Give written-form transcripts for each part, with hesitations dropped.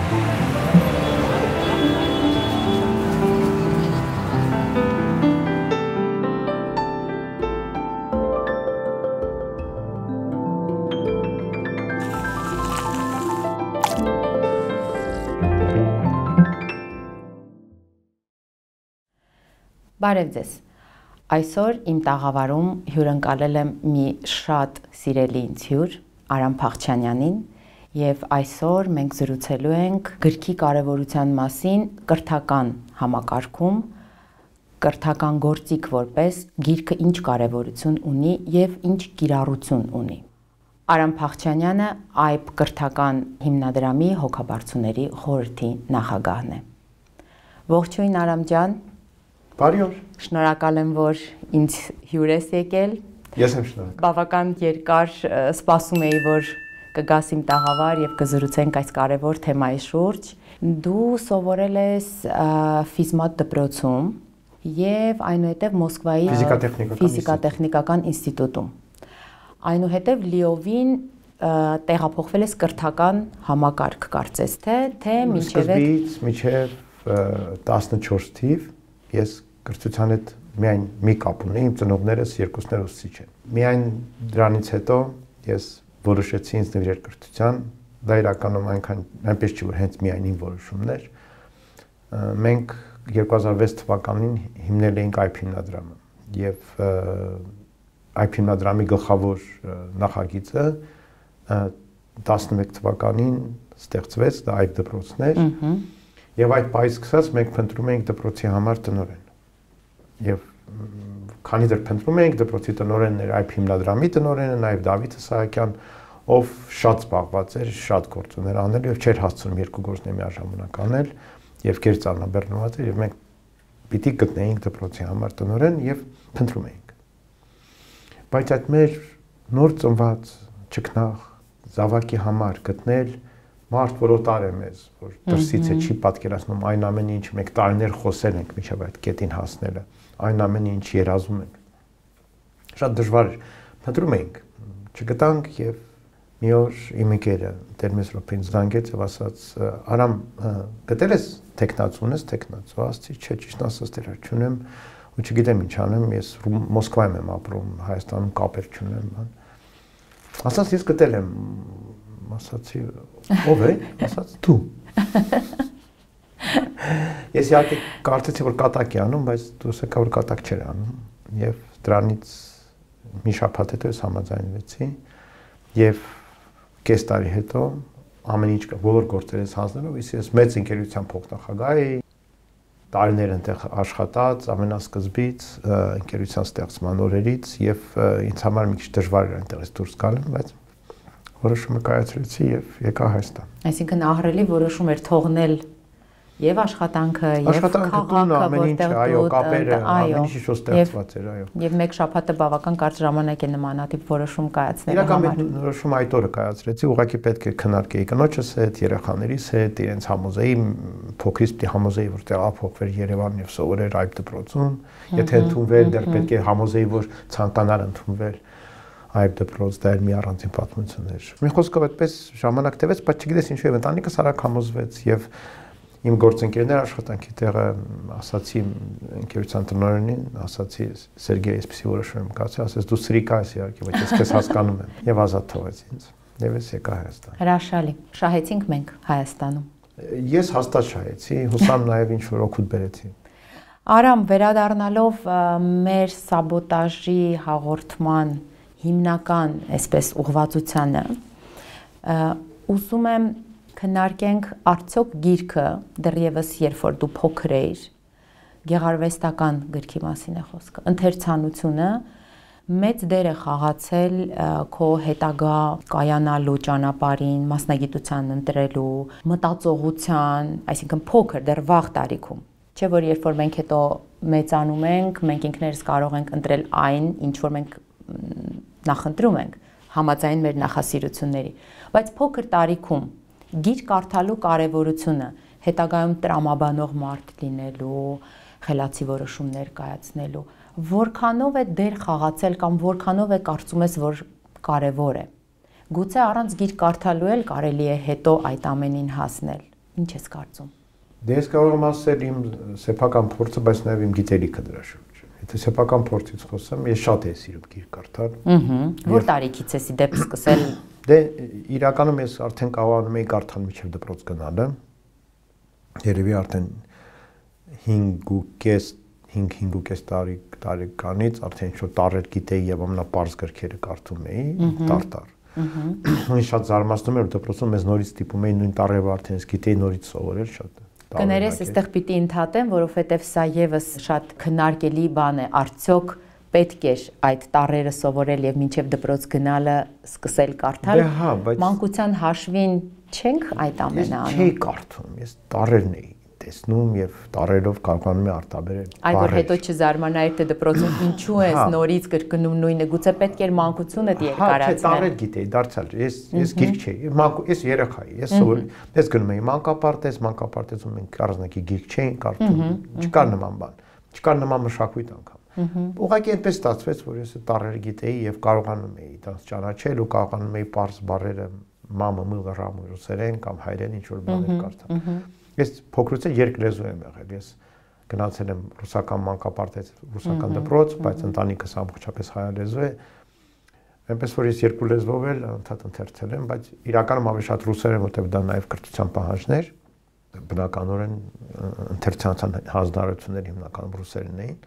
Բարև ձեզ։ Այսօր իմ տաղավարում հյուրընկալել եմ մի շատ սիրելի ինձ հյուր, Արամ Փախչյանյանին, եւ այսօր մենք զրուցելու ենք գրքի կարեւորության մասին կրթական համակարգում, կրթական գործիք որպես գիրքը ինչ կարեւորություն ունի եւ ինչ կիրառություն ունի։ Արամ Փախչյանյանը այբ կրթական հիմնադրամի հոգաբարձուների խորհրդի նախագահն է։ Ողջույն Արամ ջան։ Բարի օր։ Շնորհակալ եմ, որ ինձ հյուր ես եկել։ Ես եմ շնորհակալ։ Բավական երկար սպասում էի, որ կգաս իմ տաղավար եւ կզրուցենք այս կարևոր թեմայի շուրջ։ Դու սովորել ես ֆիզմատ դպրոցում եւ այնուհետեւ Մոսկվայի ֆիզիկատեխնիկական ինստիտուտում։ Այնուհետեւ լիովին տեղափոխվել ես կրթական համակարգ, կարծես թե մինչև 14 թիվ ես կրթության հետ միայն մի կապ ունեի, իմ ծնողներս երկուսներ ուսուցիչ են։ Միայն դրանից հետո ես որոշեցի ինձ նվիրել կրթության, դա իրականում այնպես չի, որ հենց միայն իմ որոշումն էր։ Մենք 2006 թվականին հիմնել էինք այբ հիմնադրամը եւ այբ հիմնադրամի գլխավոր նախագիծը 11 թվականին ստեղծվեց, դա այբ դպրոցն էր։ Եվ այդ պայից սկսած մենք փնտրում էինք դպրոցի համար տնօրեն։ Եվ քանի դեռ փնտրում էինք դպրոցի տնօրեններ, այբ հիմնադրամի տնօրենը, նաև Դավիթ Սահակյան, ով շատ զբաղված էր, շատ գործուններ անել եւ չէր հասցնում երկու գործներ միաժամանակ անել եւ կեր ծանրաբեռնված էր եւ մենք պիտի գտնեինք դպրոցի համար տնօրեն եւ փնտրում էինք։ Բայց այդ մեր նոր ծնված ճկնաղ զավակի համար գտնել մարդ, որ օտար է մեզ, որ դրսից է չի պատկերացնում այն ամենը, ինչ մենք տարիներ խոսել ենք մինչև այդ կետին հասնելը, այն ամենը, ինչ երազում ենք։ Շատ դժվար էր, փնտրում էինք, չգտանք եւ մի օր իմ ընկերը Տերմես Ռոփին զանգեց եւ ասաց. «Արամ, գտել ես տեխնացու ունես, տեխնացու»։ Ասացի. «Չէ, ճիշտ ասած դեռ չունեմ ու չգիտեմ ինչ անեմ, ես Մոսկվայում եմ ապրում, Հայաստանում կապեր չունեմ»։ Ասաց. «Ես գտել եմ»։ Ասացի. «Ով է»։ Ասաց. «Դու»։ Ես իհարկե կարծեցի, որ կատակ է անում, բայց դուրս եկա, որ կատակ չէր անում եւ դրանից մի շաբաթ հետո ես համաձայնվեցի եւ կես տարի հետո ամեն ինչ բոլոր գործերս հանձնելով ես մեծ ընկերության փոխնախագահ էի, տարիներ այնտեղ աշխատած ամենասկզբից ընկերության ստեղծման օրերից եւ ինձ համար մի քիչ դժվար էր այնտեղից դուրս գալ, բայց որոշումը կայացրեցի եւ եկա Հայաստան։ Այսինքն ահռելի որոշում էր թողնել եւ աշխատանքը եւ քաղաքը, ամեն ինչը, այո, կապերը, ամեն ինչը շուտ ստեղծված էր, այո։ Եվ մեկ շաբաթը բավական կարճ ժամանակ է նմանատիպ որոշում կայացնելու համար։ Իրականում որոշումը այդ օրը կայացրեցի, ուղղակի պետք է քննարկեի կնոջս հետ, երեխաներիս հետ, իրենց համոզեի, փոքրից պիտի համոզեի, որ տեղափոխվեր Երևան եւ սովորեր այբ դպրոցում, եթե ընդունվել, դեռ պետք է համոզեի, որ ցանկանար ընդունվել այբ դպրոց, դա էր մի առանձին պատմություն էր։ Մի խոսքով այդպես ժամանակ տևեց, բայց չգիտես ինչու եւ ընտանիքս արագ համոզվեց եւ իմ գործընկերներ աշխատանքի տեղը ասացի ընկերության տնօրենին, ասացի Սերգեյ, այսպեսի որոշում եմ կայացրել, ասես դու սրիկա ես իհարկե, բայց ես քեզ հասկանում եմ եւ ազատ թողեց ինձ։ Եվ ես եկա Հայաստան։ Հրաշալի։ Շահեցինք մենք Հայաստանում։ Ես հաստատ շահեցի, հուսամ նաեւ ինչ որ օգուտ բերեցի։ Արամ, վերադառնալով մեր սաբոտաժի հաղորդման հիմնական այսպես ուղղվածությանը, ուզում եմ քննարկենք արդյոք գիրքը դեռևս երբ որ դու փոքր էիր, գեղարվեստական գրքի մասին է խոսքը, ընթերցանությունը մեծ դեր է խաղացել քո հետագա կայանալու ճանապարհին, մասնագիտության ընտրելու, մտածողության, այսինքն փոքր դեռ վաղ տարիքում։ Չէ՞ որ երբ որ մենք հետո մեծանում ենք, մենք ինքներս կարող ենք ընտրել այն, ինչ որ մենք նախընտրում ենք, համաձայն մեր նախասիրությունների, բայց փոքր տարիքում գիր կարդալու կարևորությունը, հետագայում տրամաբանող մարդ լինելու, խելացի որոշումներ կայացնելու, որքանով է դեր խաղացել կամ որքանով է կարծում ես, որ կարևոր է։ Գուցե առանց գիր կարդալու էլ կարելի է հետո այդ ամենին հասնել։ Ինչ ես կարծում։ Դե ես կարող եմ ասել իմ սեփական փորձը, բայց նաև իմ գիտելիքը դրա շուրջ։ Եթե սեփական փորձից խոսեմ, ես շատ եմ սիրում գիրք կարդալ։ Որ տարիքից ես ի դեպ սկսել։ Դե իրականում ես արդեն կարողանում եի կարդալ մինչև դպրոց գնալը։ Երևի արդեն 5.5 տարեկանից արդեն ինչ-որ տառեր գիտեի եւ ամենապարզ գրքերը կարդում էի, տարտար։ Ինձ շատ զարմացնում էր դպրոցում մեզ նորից տիպում էին նույն տառերը արդեն ես գիտեի նորից սովորել շատ։ Կներես, այստեղ պիտի ընդհատեմ, որովհետև սա եւս շատ քննարկելի բան է, արդյոք պետք է այդ տառերը սովորել եւ մինչեւ դպրոց գնալը սկսել կարդալ։ Մանկության հաշվին չենք այդ ամենը անում։ Չէի կարդում, ես տառերն էի տեսնում եւ տառերով կարողանում եմ արտաբերել։ Այ որ հետո չզարմանայիր թե դպրոցում ինչու ես նորից կրկնում նույնը, գուցե պետք էր մանկությունդ երկարացնել։ Չէ, տառեր գիտեի, դարձյալ։ Ես գիրք չէի, ես երեխա էի, ես գնում էի մանկապարտեզում մենք առանձնակի գիրք չէին կարդում, չկար նման բան, չկար նման մշակույթ անգամ։ Ուղղակի այդպես ստացվեց, որ ես տառերը գիտեի եւ կարողանում էի դրանց ճանաչել ու կարողանում էի պարզ բառերը մամը, մը, ռամը, ռուսերեն կամ հայերեն ինչ որ բաներ կարդալ։ Ես փոքրուց երկլեզու եմ եղել, ես գնացել եմ ռուսական մանկապարտեզ, ռուսական դպրոց, բայց ընտանիքս ամբողջապես հայալեզու է։ Այնպես որ ես երկու լեզվով էլ անդադ ընթերցել եմ, բայց իրականում ավելի շատ ռուսերեն, որտեղ դա նաև կրթության պահանջներ, բնականորեն ընթերցանության հանձնարարությունները հիմնականում ռուսերեն էին,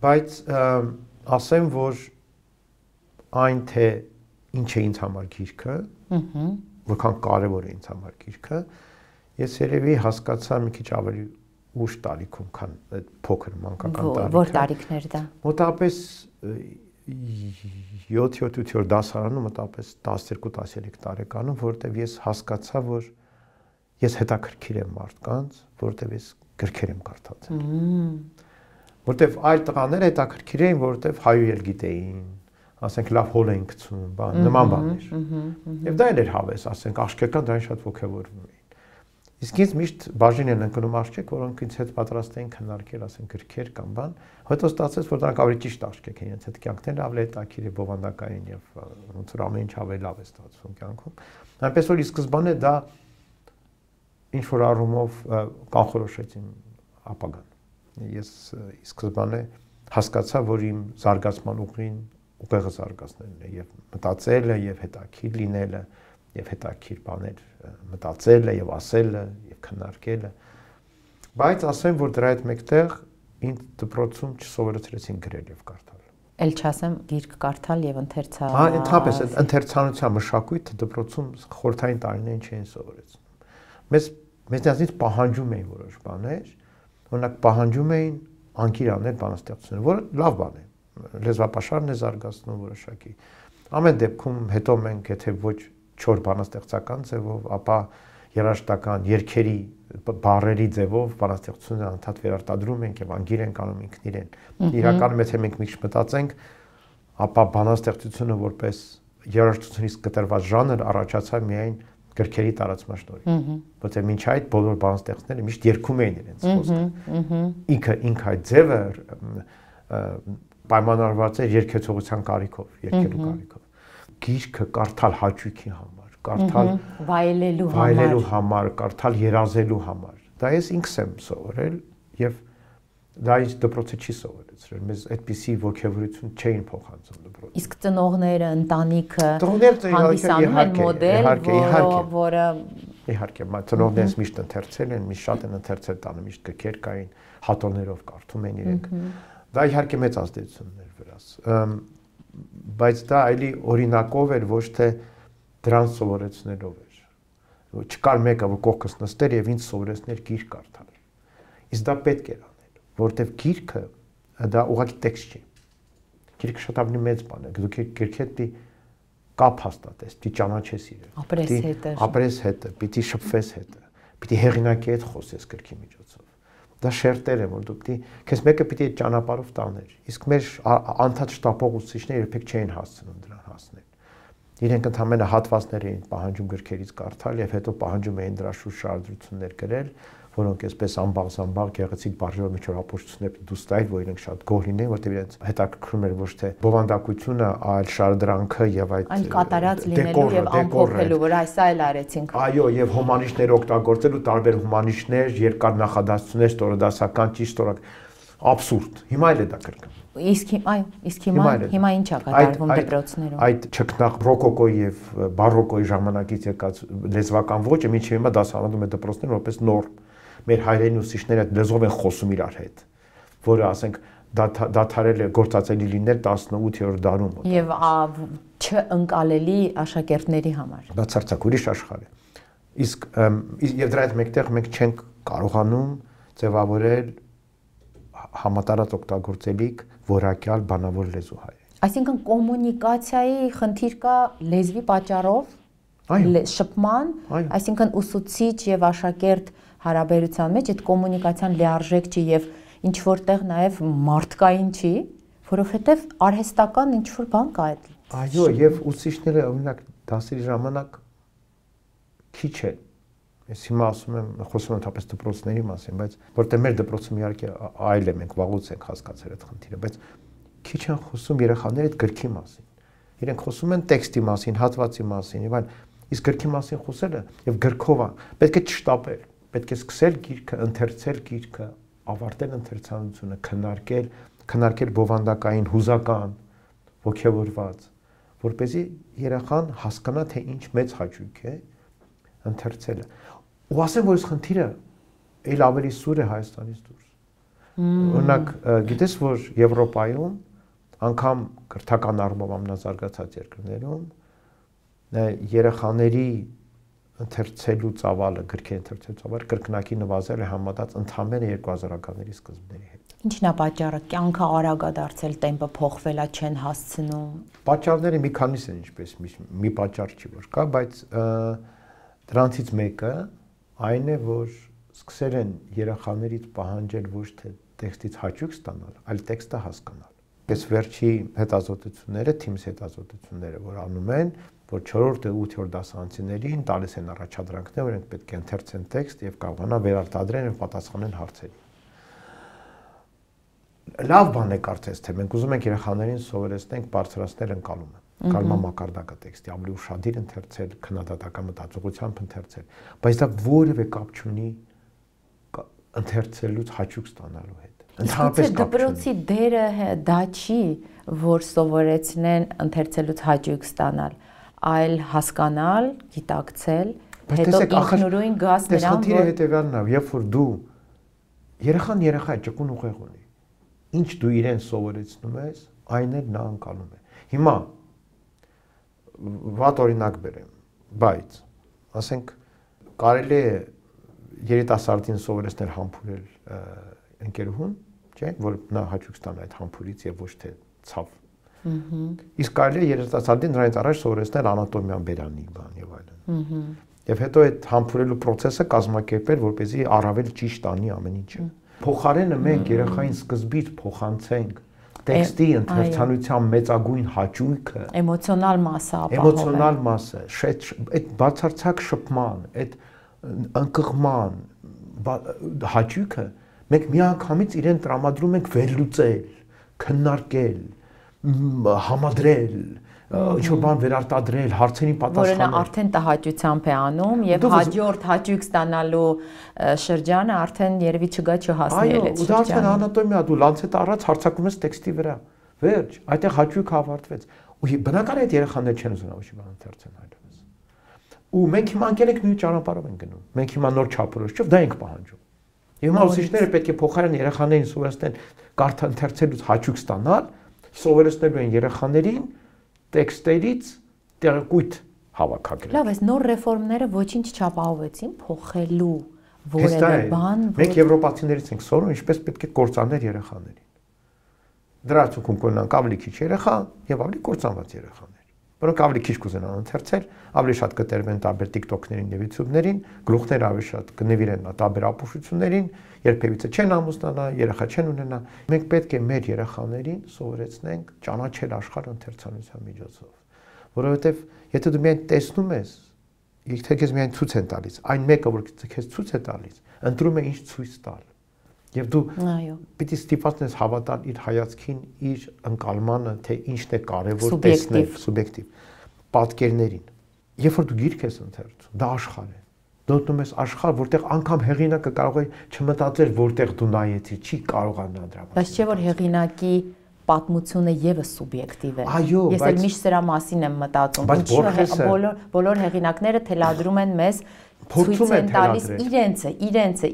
բայց ասեմ, որ այն թե ինչ է ինձ համար գիրքը, որքան կարևոր է ինձ համար գիրքը, ես երևի հասկացա մի քիչ ավելի ուշ տարիքում, քան այդ փոքր մանկական տարիքը։ Որ տարիքներ դա։ Մոտավորապես 7-8 դասարանում, մոտավորապես 12-13 տարեկանում, որտեղ ես հասկացա, որ ես հետաքրքիր եմ մարդկանց, որտեղ ես գրքեր եմ կարդացել։ Որտեղ այլ տղաները հետաքրքիր էին, որտեղ հայուել գիտեին, ասենք լավ հոլ էին գցում, բան, նման բաներ։ Եվ դա էլ էր հավես, ասենք աղջկական դրան շատ ոգևորվում էին։ Իսկ ինձ միշտ բաժին են ընկնում աղջիկ, որոնք ինձ հետ պատրաստ էին քննարկել, ասենք գրքեր կամ բան, հետո ստացեց, որ դրանք ավելի ճիշտ աղջիկ են, իրենց հետ կյանքն ավելի հետաքրքիր է, բովանդակային եւ ոնց որ ամեն ինչ ավելի լավ է ստացվում կյանքում։ Այնպես որ ի սկզբանե դա ինչ որ առումով կանխորոշեց իմ ապագան։ Ես ի սկզբանե հասկացա, որ իմ զարգացման ուղին ուղեղը զարգացնելն է եւ մտածելը եւ հետաքրքիր լինելը եւ հետաքրքիր բաներ մտածելը եւ ասելը եւ քննարկելը, բայց ասեմ, որ դրա հետ մեկտեղ ինձ դպրոցում չսովորեցրեցին գրել եւ կարդալ։ Էլ չասեմ գիրք կարդալ եւ ընթերցալ։ Հա, ընդհանրապես այդ ընթերցանության մշակույթը դպրոցում խորհրդային տարիներին չէին սովորեցնում։ Մեզնից պահանջում էին որոշ բաներ, օրինակ պահանջում էին անկիր անել բանաստեղծություն, որը լավ բան է։ Լեզվապաշարն է զարգացնում որոշակի։ Ամեն դեպքում հետո մենք եթե ոչ չոր բանաստեղծական ձևով, ապա երաժշտական երգերի բառերի ձևով բանաստեղծությունը անդադ վերարտադրում ենք եւ անգիր ենք անում ինքն իրեն։ Իրականում եթե մենք մի քիչ մտածենք, ապա բանաստեղծությունը որպես երաժշտությունից կտրված ժանր առաջացավ միայն գրքերի տարածման շնորհիվ։ Որտեղ մինչ այդ բոլոր բանաստեղծները միշտ երգում էին իրենց խոսքը։ Ինքը այդ ձևը պայմանավորված էր երգեցողության կարիքով, երգելու կարիքով։ Գիրքը կարդալ հաճույքի համար, կարդալ վայելելու համար, կարդալ երազելու համար։ Դա ես ինքս եմ սովորել եւ դա ինձ դպրոցը չի սովորեցրել։ Մեզ այդպիսի ոգևորություն չէին փոխանցում դպրոցում։ Իսկ ծնողները, ընտանիքը հանդիսանում են մոդել, որը իհարկե, ծնողներս միշտ ընթերցել են, միշտ շատ են ընթերցել տանը, միշտ գրքեր կային, հատորներով կարդում են իրենք։ Դա իհարկե մեծ ազդեցություն էր վրաս։ Բայց դա այլի օրինակով էր, ոչ թե դրան սովորեցնելով էր։ Չկար մեկը, որ կողքս նստեր եւ ինձ սովորեցներ գիրք կարդալ։ Իսկ դա պետք էր անել, որտեվ գիրքը դա ուղղակի տեքստ չի։ Գիրքը շատ ավելի մեծ բան է։ Դու գրքի հետ պիտի կապ հաստատես, պիտի ճանաչես իրեն։ Ապրես հետը, պիտի շփվես հետը, պիտի հեղինակի հետ խոսես գրքի միջոցով։ Դա շերտեր է, որ դու պիտի քեզ մեկը պիտի այդ ճանապարհով տաներ։ Իսկ մեր անդադ շտապող ուսուցիչները երբեք չէին հասցնում դրան հասնել։ Իրենք ընդհանրապես հատվածներ էին պահանջում գրքերից կարդալ եւ հետո պահանջում էին դրա շուրջ շարադրություններ գրել, որոնք այսպես անբաղ գեղեցիկ բաժնով միջով ապոշություններ դու ստայր, որ իրենք շատ գոհ լինեն, որտեղ իրենց հետաքրքրում էր ոչ թե բովանդակությունը, այլ շարդրանքը եւ այդ կատարած լինելու եւ ամփոփելու, որ այս այլ արեցինք։ Այո, եւ հումանիստներ օգտագործելու տարբեր հումանիստներ, երկար նախադասություններ, ստորադասական, ճիշտ абսուրդ։ Հիմա էլ է դա կրկն։ Իսկ հիմա ինչ է կատարվում դպրոցներում։ Այդ ճկնաղ ռոկոկոյի եւ բարոկոյի ժամանակից եկած լեզվական ոճը մինչև հիմա դասավանդում է դպրոցներում որպես նորմ։ Մեր հայրենի ուսուցիչները այդ լեզվով են խոսում իրար հետ, որը ասենք դադարել է գործածելի լինել 18-րդ դարում։ Եվ չընկալելի աշակերտների համար։ Բացարձակ ուրիշ աշխարհ է։ Իսկ եւ դրա հետ մեկտեղ մենք չենք կարողանում ձևավորել համատարած օգտագործելիք որակյալ բանավոր լեզու հայ։ Այսինքն կոմունիկացիայի խնդիր կա լեզվի պատճառով, շփման, այսինքն ուսուցիչ եւ աշակերտ հարաբերության մեջ այդ կոմունիկացիան լիարժեք չի եւ ինչ որտեղ նաեւ մարդկային չի, որովհետեւ արհեստական ինչ որ բան կա այդ։ Այո, եւ ուսուցիչները օրինակ դասերի ժամանակ քիչ է։ Ես հիմա ասում եմ, խոսում եմ թապես դպրոցների մասին, բայց որտեղ մեր դպրոցում իհարկե այլ է, մենք վաղուց ենք հասկացել այդ խնդիրը, բայց քիչ են խոսում երեխաների այդ գրքի մասին։ Իրենք խոսում են տեքստի մասին, հատվածի մասին, եւ այլն, իսկ գրքի մասին խոսելը եւ գրքով պետք է չշտապել, պետք է սկսել գիրքը, ընթերցել գիրքը, ավարտել ընթերցանությունը, քննարկել բովանդակային, հուզական, ոգևորված, որպեսզի երեխան հասկանա, թե ինչ մեծ հաճույք է ընթերցելը։ Ու ասեմ, որ այս խնդիրը այլ ավելի սուր է Հայաստանից դուրս։ Օրինակ, գիտես, որ Եվրոպայում անգամ կրթական առումով ամենազարգացած երկրներում երեխաների ընթերցելու ծավալը, գրքի ընթերցելու ծավալը կրկնակի նվազել է համեմատած ընդամենը 2000-ականների սկզբների հետ։ Ինչն է պատճառը, կյանքը արագ է դարձել, տեմպը փոխվել է, չեն հասցնում։ Պատճառները մի քանիսն են, ինչպես մի պատճառ չի որ կա, բայց դրանցից մեկը այն է, որ սկսել են երեխաներից պահանջել ոչ թե տեքստից հաճույք ստանալ, այլ տեքստը հասկանալ։ Այս վերջի հետազոտությունները, թիմս հետազոտությունները, որ անում են, որ 4-րդ ու 8-րդ դասարանցիներին տալիս են առաջադրանքներ, որ իրենք պետք է ընթերցեն տեքստ եւ կարողանան վերարտադրել եւ պատասխանեն հարցերին։ Լավ բան է կարծես թե մենք ուզում ենք երեխաներին սովորեցնենք բարձրացնել ընկալումը։ Կալման մակարդակը տեքստի ավելի ուշադիր ընթերցել, քննադատական մտածողությամբ ընթերցել, բայց դա որևէ կապ չունի ընթերցելուց հաճույք ստանալու հետ։ Ընդհանրապես դպրոցի դերը դա չի, որ սովորեցնեն ընթերցելուց հաճույք ստանալ, այլ հասկանալ, գիտակցել, հետո ինքնուրույն գաս նրան, որ խնդիրը հետևյալն է, երբ որ դու երեխան երեխա է, ճկուն ուղեղ ունի, ինչ դու իրեն սովորեցնում ես, այն էլ նա անցալում է։ Հիմա վատ օրինակ բերեմ, բայց ասենք կարելի է երիտասարդին սովորեցնել համբուրել ընկերուհուն, չէ, որ նա հաճույք ստանա այդ համբուրից եւ ոչ թե ցավ։ Իսկ կարելի է երիտասարդին դրանից առաջ սովորեցնել անատոմիան, բերանի բան եւ այլն։ Եվ հետո այդ համբուրելու process-ը կազմակերպել, որպեսզի առավել ճիշտ անի ամեն ինչը։ Փոխարենը մենք երեխային սկզբից փոխանցենք տեքստի ընթերցանության մեծագույն հաճույքը, էմոցիոնալ մասը ապահովել։ Էմոցիոնալ մասը, այդ բացարձակ շփման, այդ ընկղման հաճույքը մենք միանգամից իրեն տրամադրում ենք վերլուծել, քննարկել, համադրել, ինչ-որ բան վերարտադրել, հարցերին պատասխանել։ Որը նա արդեն տհաճությամբ է անում եւ հաջորդ հաճույք ստանալու շրջանը արդեն երևի չգա չհասնի էլ այդ շրջանը։ Այո, դա արդեն անատոմիա, դու լանցետ առած հարցակում ես տեքստի վրա։ Վերջ, այդտեղ հաճույքը ավարտվեց։ Ու բնական է այդ երեխաները չեն ուզում ոչ մի բան ընթերցեն այլևս։ Ու մենք հիմա անկել ենք նույն ճանապարհով ենք գնում։ Մենք հիմա նոր չափորոշիչով դա ենք պահանջում։ Եվ հիմա ուսուցիչները պետք է փոխարեն երեխաներին սովորեցնեն կարդա ընթերցելուց հաճույք ստանալ, սովորեցնելու են երեխաներին տեքստերից տեղեկույթ հավաքագրել։ Լավ, այս նոր ռեֆորմները ոչինչ չապահովեցին փոխելու որևէ բան։ Մենք եվրոպացիներից ենք սովորում, ինչպես պետք է կործանել երեխաներին։ Դրա ցույցում կունենանք ավելի քիչ երեխա եւ ավելի կործանված երեխաներ, որոնք ավելի քիչ կուզենան ընթերցել, ավելի շատ կտերվեն տարբեր TikTok-ներին եւ YouTube-ներին, գլուխները ավելի շատ կնվիրեն տարբեր ապուշություններին, երբևիցե չեն ամուսնանա, երեխա չեն ունենա։ Մենք պետք է մեր երեխաներին սովորեցնենք ճանաչել աշխարհը ընթերցանության միջոցով, որովհետև եթե դու միայն տեսնում ես, եթե քեզ միայն ցույց են տալիս, այն մեկը, որ քեզ ցույց է տալիս, ընտրում է ինչ ցույց տալ։ Եվ դու պիտի ստիպված ես հավատալ իր հայացքին, իր ընկալմանը, թե ինչն է կարևոր տեսնել, սուբյեկտիվ, պատկերներին։ Երբ որ դու գիրք ես ընթերցում, դա աշխարհ է։ Դու դնում ես աշխարհ, որտեղ անգամ հեղինակը կարող է չմտածել, որտեղ դու նայեցի, չի կարողանա դրա մասին։ Բայց չէ որ հեղինակի պատմությունը եւս սուբյեկտիվ է։ Ես էլ միշտ սրա մասին եմ մտածում։ Բոլոր հեղինակները թելադրում են մեզ, ցույց են տալիս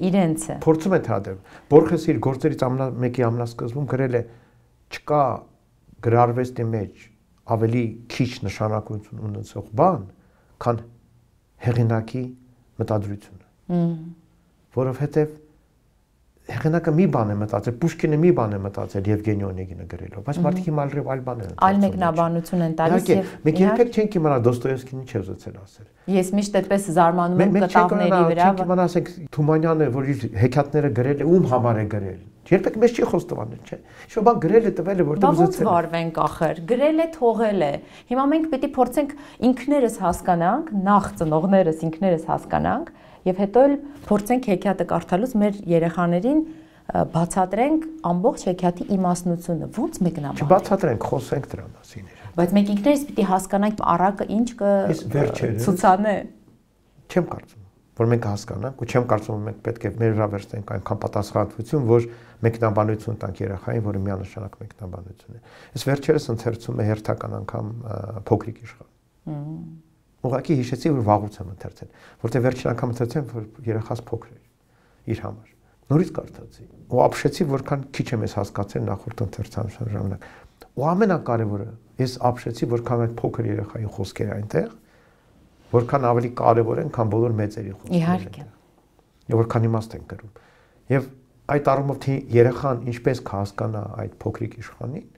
իրենցը։ Փորձում է թելադրել։ Բորխեսը իր գործերից մեկի ամենասկզբում գրել է. չկա գրարվեստի մեջ ավելի քիչ նշանակություն ունեցող բան, քան հեղինակի մտադրությունը։ Որովհետև հեղինակը մի բան է մտածել, Պուշկինը մի բան է մտածել Եվգենի Օնեգինը գրելով, բայց մարդիկ հիմա այլ բան են։ Այլ մեկնաբանություն են տալիս եւ մենք երբեք չենք իմանա Դոստոևսկին ինչ է ուզեցել ասել։ Ես միշտ այդպես զարմանում եմ կտավների վրա։ Մենք իմանա, ասենք Թումանյանը, որ իր հեքիաթները գրել է, ում համար է գրել։ Երբեք մեզ չի խոստովանել, չէ։ Ինչ-որ բան գրել է, տվել է, որտեղ ուզեցել։ Ոնց վարվենք ախր։ Գրել է, թողել է։ Հիմա մենք պիտի փորձենք ինքներս հասկանանք, նախ ծնողներս ինքներս հասկանանք, եւ հետո էլ փորձենք հեքիաթը կարդալուց մեր երեխաներին բացատրենք ամբողջ հեքիաթի իմաստնությունը, ոնց մեկնաբանենք։ Չբացատրենք, խոսենք դրա մասին։ Բայց մենք ինքներս պիտի հասկանանք առակը ինչ կցուցանե։ Չեմ կարծում, որ մենք հասկանանք, ու չեմ կարծում, որ մենք պետք է մեր վրա վերցնենք այնքան պատասխանատվություն, որ մեկնաբանություն տանք երեխային, որը միանշանակ մեկնաբանություն է։ Ես վերջերս ընթերցում եմ հերթական անգամ Փոքրիկ իշխան։ Ուղղակի հիշեցի, որ վաղուց եմ ընթերցել, որտեղ վերջին անգամ ընթերցեմ, որ երեխաս փոքր էր իր համար։ Նորից կարդացի ու ապշեցի, որքան քիչ եմ ես հասկացել նախորդ ընթերցանության ժամանակ։ Ու ամենակարևորը, ես ապշեցի, որքան այդ փոքր երեխայի խոսքերը այնտեղ, որքան ավելի կարևոր են, քան բոլոր մեծերի խոսքերը։ Իհարկե։ Եվ որքան իմաստ են կրում։ Եվ այդ առումով թե երեխան ինչպես կհասկանա այդ Փոքրիկ իշխանին,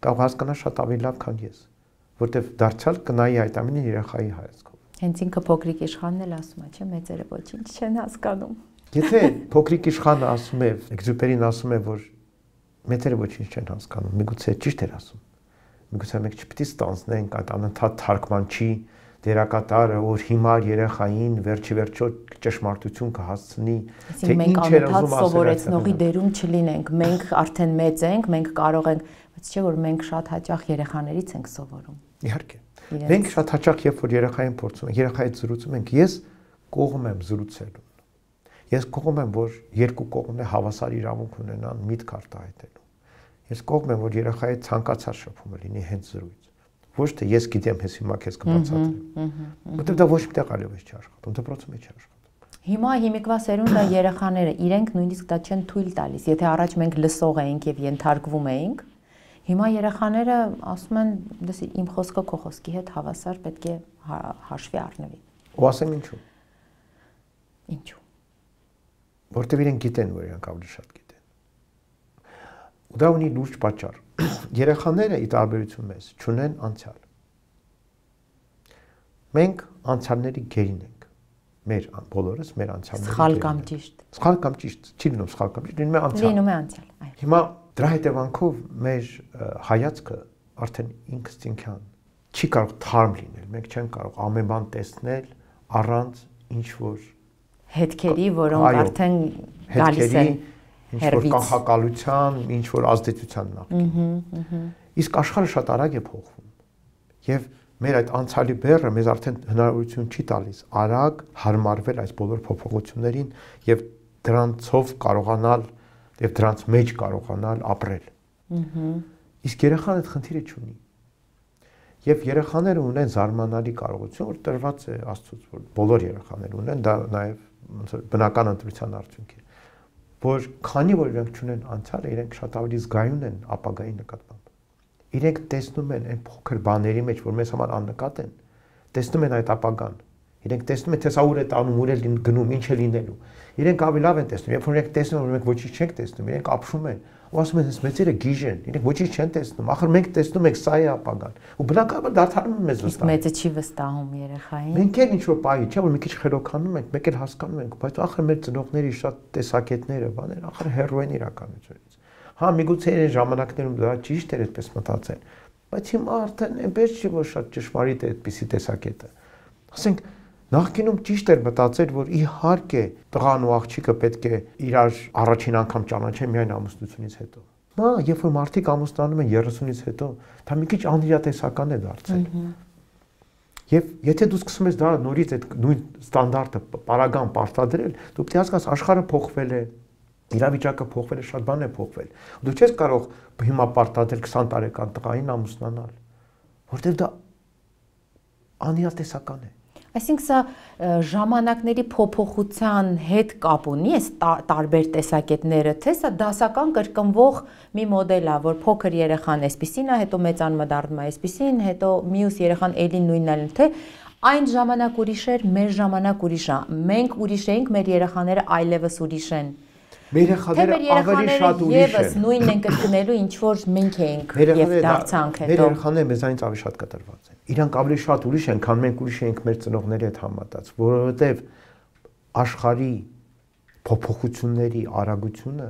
կարող հասկանա շատ ավելի լավ, քան ես, որտեվ դարձյալ կնայի այդ ամենին երեխայի հայացքով։ Հենց ինքը Փոքրիկ իշխանն էլ ասում է, չէ՞, մեծերը ոչինչ չեն հասկանում։ Եթե Փոքրիկ իշխանը ասում է, Էքզյուպերին ասում է, որ մեծերը ոչինչ չեն հասկանում, միգուցե ճիշտ էր ասում։ Միգուցե մենք չպիտի ստանձնենք այդ անընդհատ թարգմանչի դերակատարը, որ հիմար երեխային վերջիվերջո ճշմարտություն կհասցնի, թե ինչ էր ուզում ասել։ Սովորեցնողի դերում չլինենք, մենք արդեն մեծ ենք, մենք կարող ենք, բայց չէ որ մենք շատ հաճախ երեխաներից ենք սովորում։ Իհարկե։ Մենք շատ հաճախ երբ որ երեխային փորձում ենք, երեխայից զրուցում ենք, ես կողմ եմ զրուցելու։ Ես կողմ եմ, որ երկու կողմն է հավասար իրավունք ունենան միտք արտահայտելու։ Ես կողմ եմ, որ երեխայի ցանկացած շփումը լինի հենց զրույց։ Ոչ թե ես գիտեմ, ես հիմա քեզ կբացատրեմ։ Որտեղ դա ոչ մի տեղ այլևս չի աշխատում, դպրոցում չի աշխատում։ Հիմա հիմիկվա սերունդը երեխաները իրենք նույնիսկ դա չեն թույլ տալիս, եթե առաջ մենք լսող էինք եւ ենթարկվում էինք, հիմա երեխաները ասում են, դες իմ խոսքը քո խոսքի հետ հավասար պետք է հաշվի առնվի։ Ու ասեմ ինչու։ Ինչու։ Որտեղ իրենք գիտեն, որ իրենք ավելի շատ գիտեն։ Ու դա ունի լուրջ պատճառ։ Երեխաները ի տարբերություն մեզ չունեն անցյալ։ Մենք անցյալների գերին ենք։ Մեր բոլորս մեր անցյալների։ Սխալ կամ ճիշտ։ Սխալ կամ ճիշտ, չի լինում սխալ կամ ճիշտ, լինում է անցյալ։ Լինում է անցյալ, այո։ Հիմա դրա հետևանքով մեր հայացքը արդեն ինքնստինքյան չի կարող թարմ լինել։ Մենք չենք կարող ամեն բան տեսնել առանց ինչ որ հետքերի, որոնք արդեն գալիս են ինչ-որ կանխակալության, ինչ-որ ազդեցության նախքին։ Իսկ աշխարհը շատ արագ է փոխվում։ Եվ մեր այդ անցյալի բեռը մեզ արդեն հնարավորություն չի տալիս արագ հարմարվել այս բոլոր փոփոխություններին եւ դրանցով կարողանալ եւ դրանց մեջ կարողանալ ապրել։ Իսկ երեխան այդ խնդիրը չունի։ Եվ երեխաները ունեն զարմանալի կարողություն, որ տրված է Աստծուց, որ բոլոր երեխաները ունեն, դա նաեւ բնական ընտրության արդյունք է, որ քանի որ իրենք չունեն անցյալը, իրենք շատ ավելի զգայուն են ապագայի նկատմամբ։ Իրենք տեսնում են այն փոքր բաների մեջ, որ մեզ համար աննկատ են, տեսնում են այդ ապագան։ Իրենք տեսնում են, թե սա ուր է տանում, ուր է գնում, ինչ է լինելու։ Իրենք ավելի լավ են տեսնում, երբ որ իրենք տեսնում են, որ մենք ոչինչ չենք տեսնում, իրենք ապշում են ու ասում են, հենց մեծերը գիժ են, իրենք ոչինչ չեն տեսնում, ախր մենք տեսնում ենք, սա է ապագան։ Ու բնականաբար դարձնում են մեզ վստահ։ Իսկ մեծը չի վստահում երեխային։ Մենք էլ ինչ-որ պահի, չէ՞ որ մի քիչ խելոքանում ենք, մեկ էլ հասկանում ենք, բայց ախր մեր ծնողների շատ տեսակետները, բաներ, ախր հերոյն իրականությունից։ Հա, միգուցե այն ժամանակներում դա ճիշտ էր այդպես մտածել, բայց հիմա արդեն այնպես չի, որ շատ ճշմարիտ է այդպիսի տեսակետը։ Ասենք նախկինում ճիշտ էր մտածել, որ իհարկե տղան ու աղջիկը պետք է իրար առաջին անգամ ճանաչեն միայն ամուսնությունից հետո։ Մա, երբ որ մարդիկ ամուսնանում են 30-ից հետո, դա մի քիչ անիրատեսական է դարձել։ Եվ եթե դու սկսում ես դա նորից այդ նույն ստանդարտը պարագան պարտադրել, դու պետք է հասկանաս աշխարհը փոխվել է, իրավիճակը փոխվել է, շատ բան է փոխվել։ Դու չես կարող հիմա պարտադրել 20 տարեկան տղային ամուսնանալ, որտեղ դա անիրատեսական է։ Այսինքն սա ժամանակների փոփոխության հետ կապ ունի այս տարբեր տեսակետները, թե սա դասական կրկնվող մի մոդել է, որ փոքր երեխան այսպեսին է, հետո մեծանում է դառնում է այսպեսին, հետո մյուս երեխան էլի նույնն է, թե այն ժամանակ ուրիշ էր, մեր ժամանակ ուրիշ է։ Մենք ուրիշ էինք, մեր երեխաները այլևս ուրիշ են։ Մեր երեխաները ավելի շատ ուրիշ են։ Եվս նույնն են կրկնելու, ինչ որ մենք էինք եւ դարձանք հետո։ Մեր երեխաները մեզանից ավելի շատ կտրված են։ Իրանք ավելի շատ ուրիշ են, քան մենք ուրիշ էինք մեր ծնողների հետ համատած, որովհետեւ աշխարհի փոփոխությունների արագությունը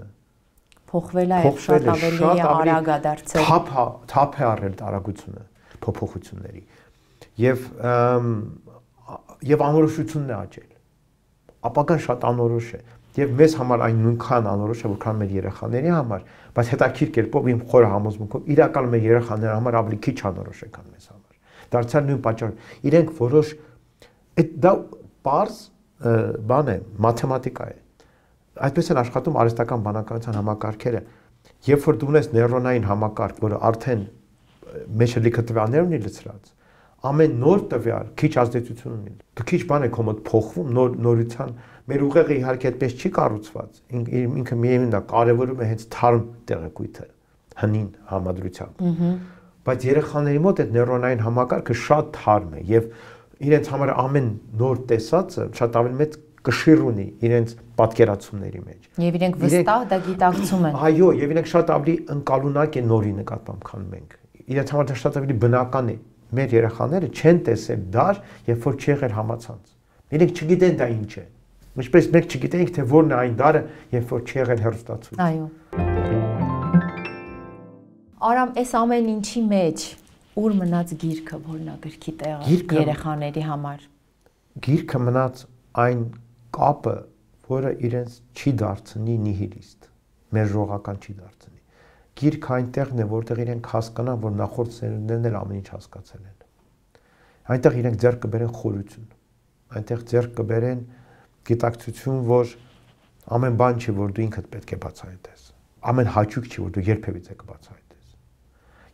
փոխվել է, շատ ավելի արագ է դարձել։ Թափ է առել արագությունը փոփոխությունների։ Եվ անորոշությունն է աճել։ Ապագան շատ անորոշ է։ Եվ մեզ համար այն նույնքան անորոշ է, որքան մեր երեխաների համար, բայց հետաքրքիր կերպով իմ խորը համոզմունքով իրականում մեր երեխաների համար ավելի քիչ անորոշ է, քան մեզ համար։ Դարձյալ նույն պատճառով իրենք որոշ դա պարզ բան է, մաթեմատիկա է։ Այդպես են աշխատում արհեստական բանականության համակարգերը։ Երբ որ դու ունես նեյրոնային համակարգ, որը արդեն մեջը լիքը տվյալներ ունի լցրած, ամեն նոր տվյալ քիչ ազդեցություն ունի։ Դու քիչ բան է քո մոտ փոխվում, նորության մեր ուղեղը իհարկե այդպես չի կառուցված։ Ինքը միևնույնն է, կարևորում է հենց թարմ տեղեկույթը հնին համադրությամբ։ Բայց երեխաների մոտ այդ նեյրոնային համակարգը շատ թարմ է եւ իրենց համար ամեն նոր տեսածը շատ ավելի մեծ կշիռ ունի իրենց պատկերացումների մեջ։ Եվ իրենք վստահ դա գիտակցում են։ Այո, եւ իրենք շատ ավելի ընկալունակ են նորի նկատմամբ, քան մենք։ Իրենց համար դա շատ ավելի բնական է։ Մեր երեխաները չեն տեսել դար, երբ որ չի եղել համացանց։ Իրենք չգիտեն դա ինչ է։ Ինչպես մենք չգիտենք, թե որն է այն դարը, երբ որ չի եղել հեռուստացույց։ Այո։ Արամ, այս ամեն ինչի մեջ ուր մնաց գիրքը, որն է գրքի տեղը երեխաների համար։ Գիրքը մնաց այն կապը, որը իրենց չի դարձնի նիհիլիստ, մերժողական չի դարձնի։ Գիրքը այնտեղն է, որտեղ իրենք հասկանան, որ նախորդ սերունդներն էլ ամեն ինչ հասկացել են։ Այնտեղ իրենք ձեռք կբերեն խորություն, այնտեղ ձեռք կբերեն գիտակցություն, որ ամեն բան չի, որ դու ինքդ պետք է բացահայտես։ Ամեն հաճույք չի, որ դու երբևիցե կբացահայտես։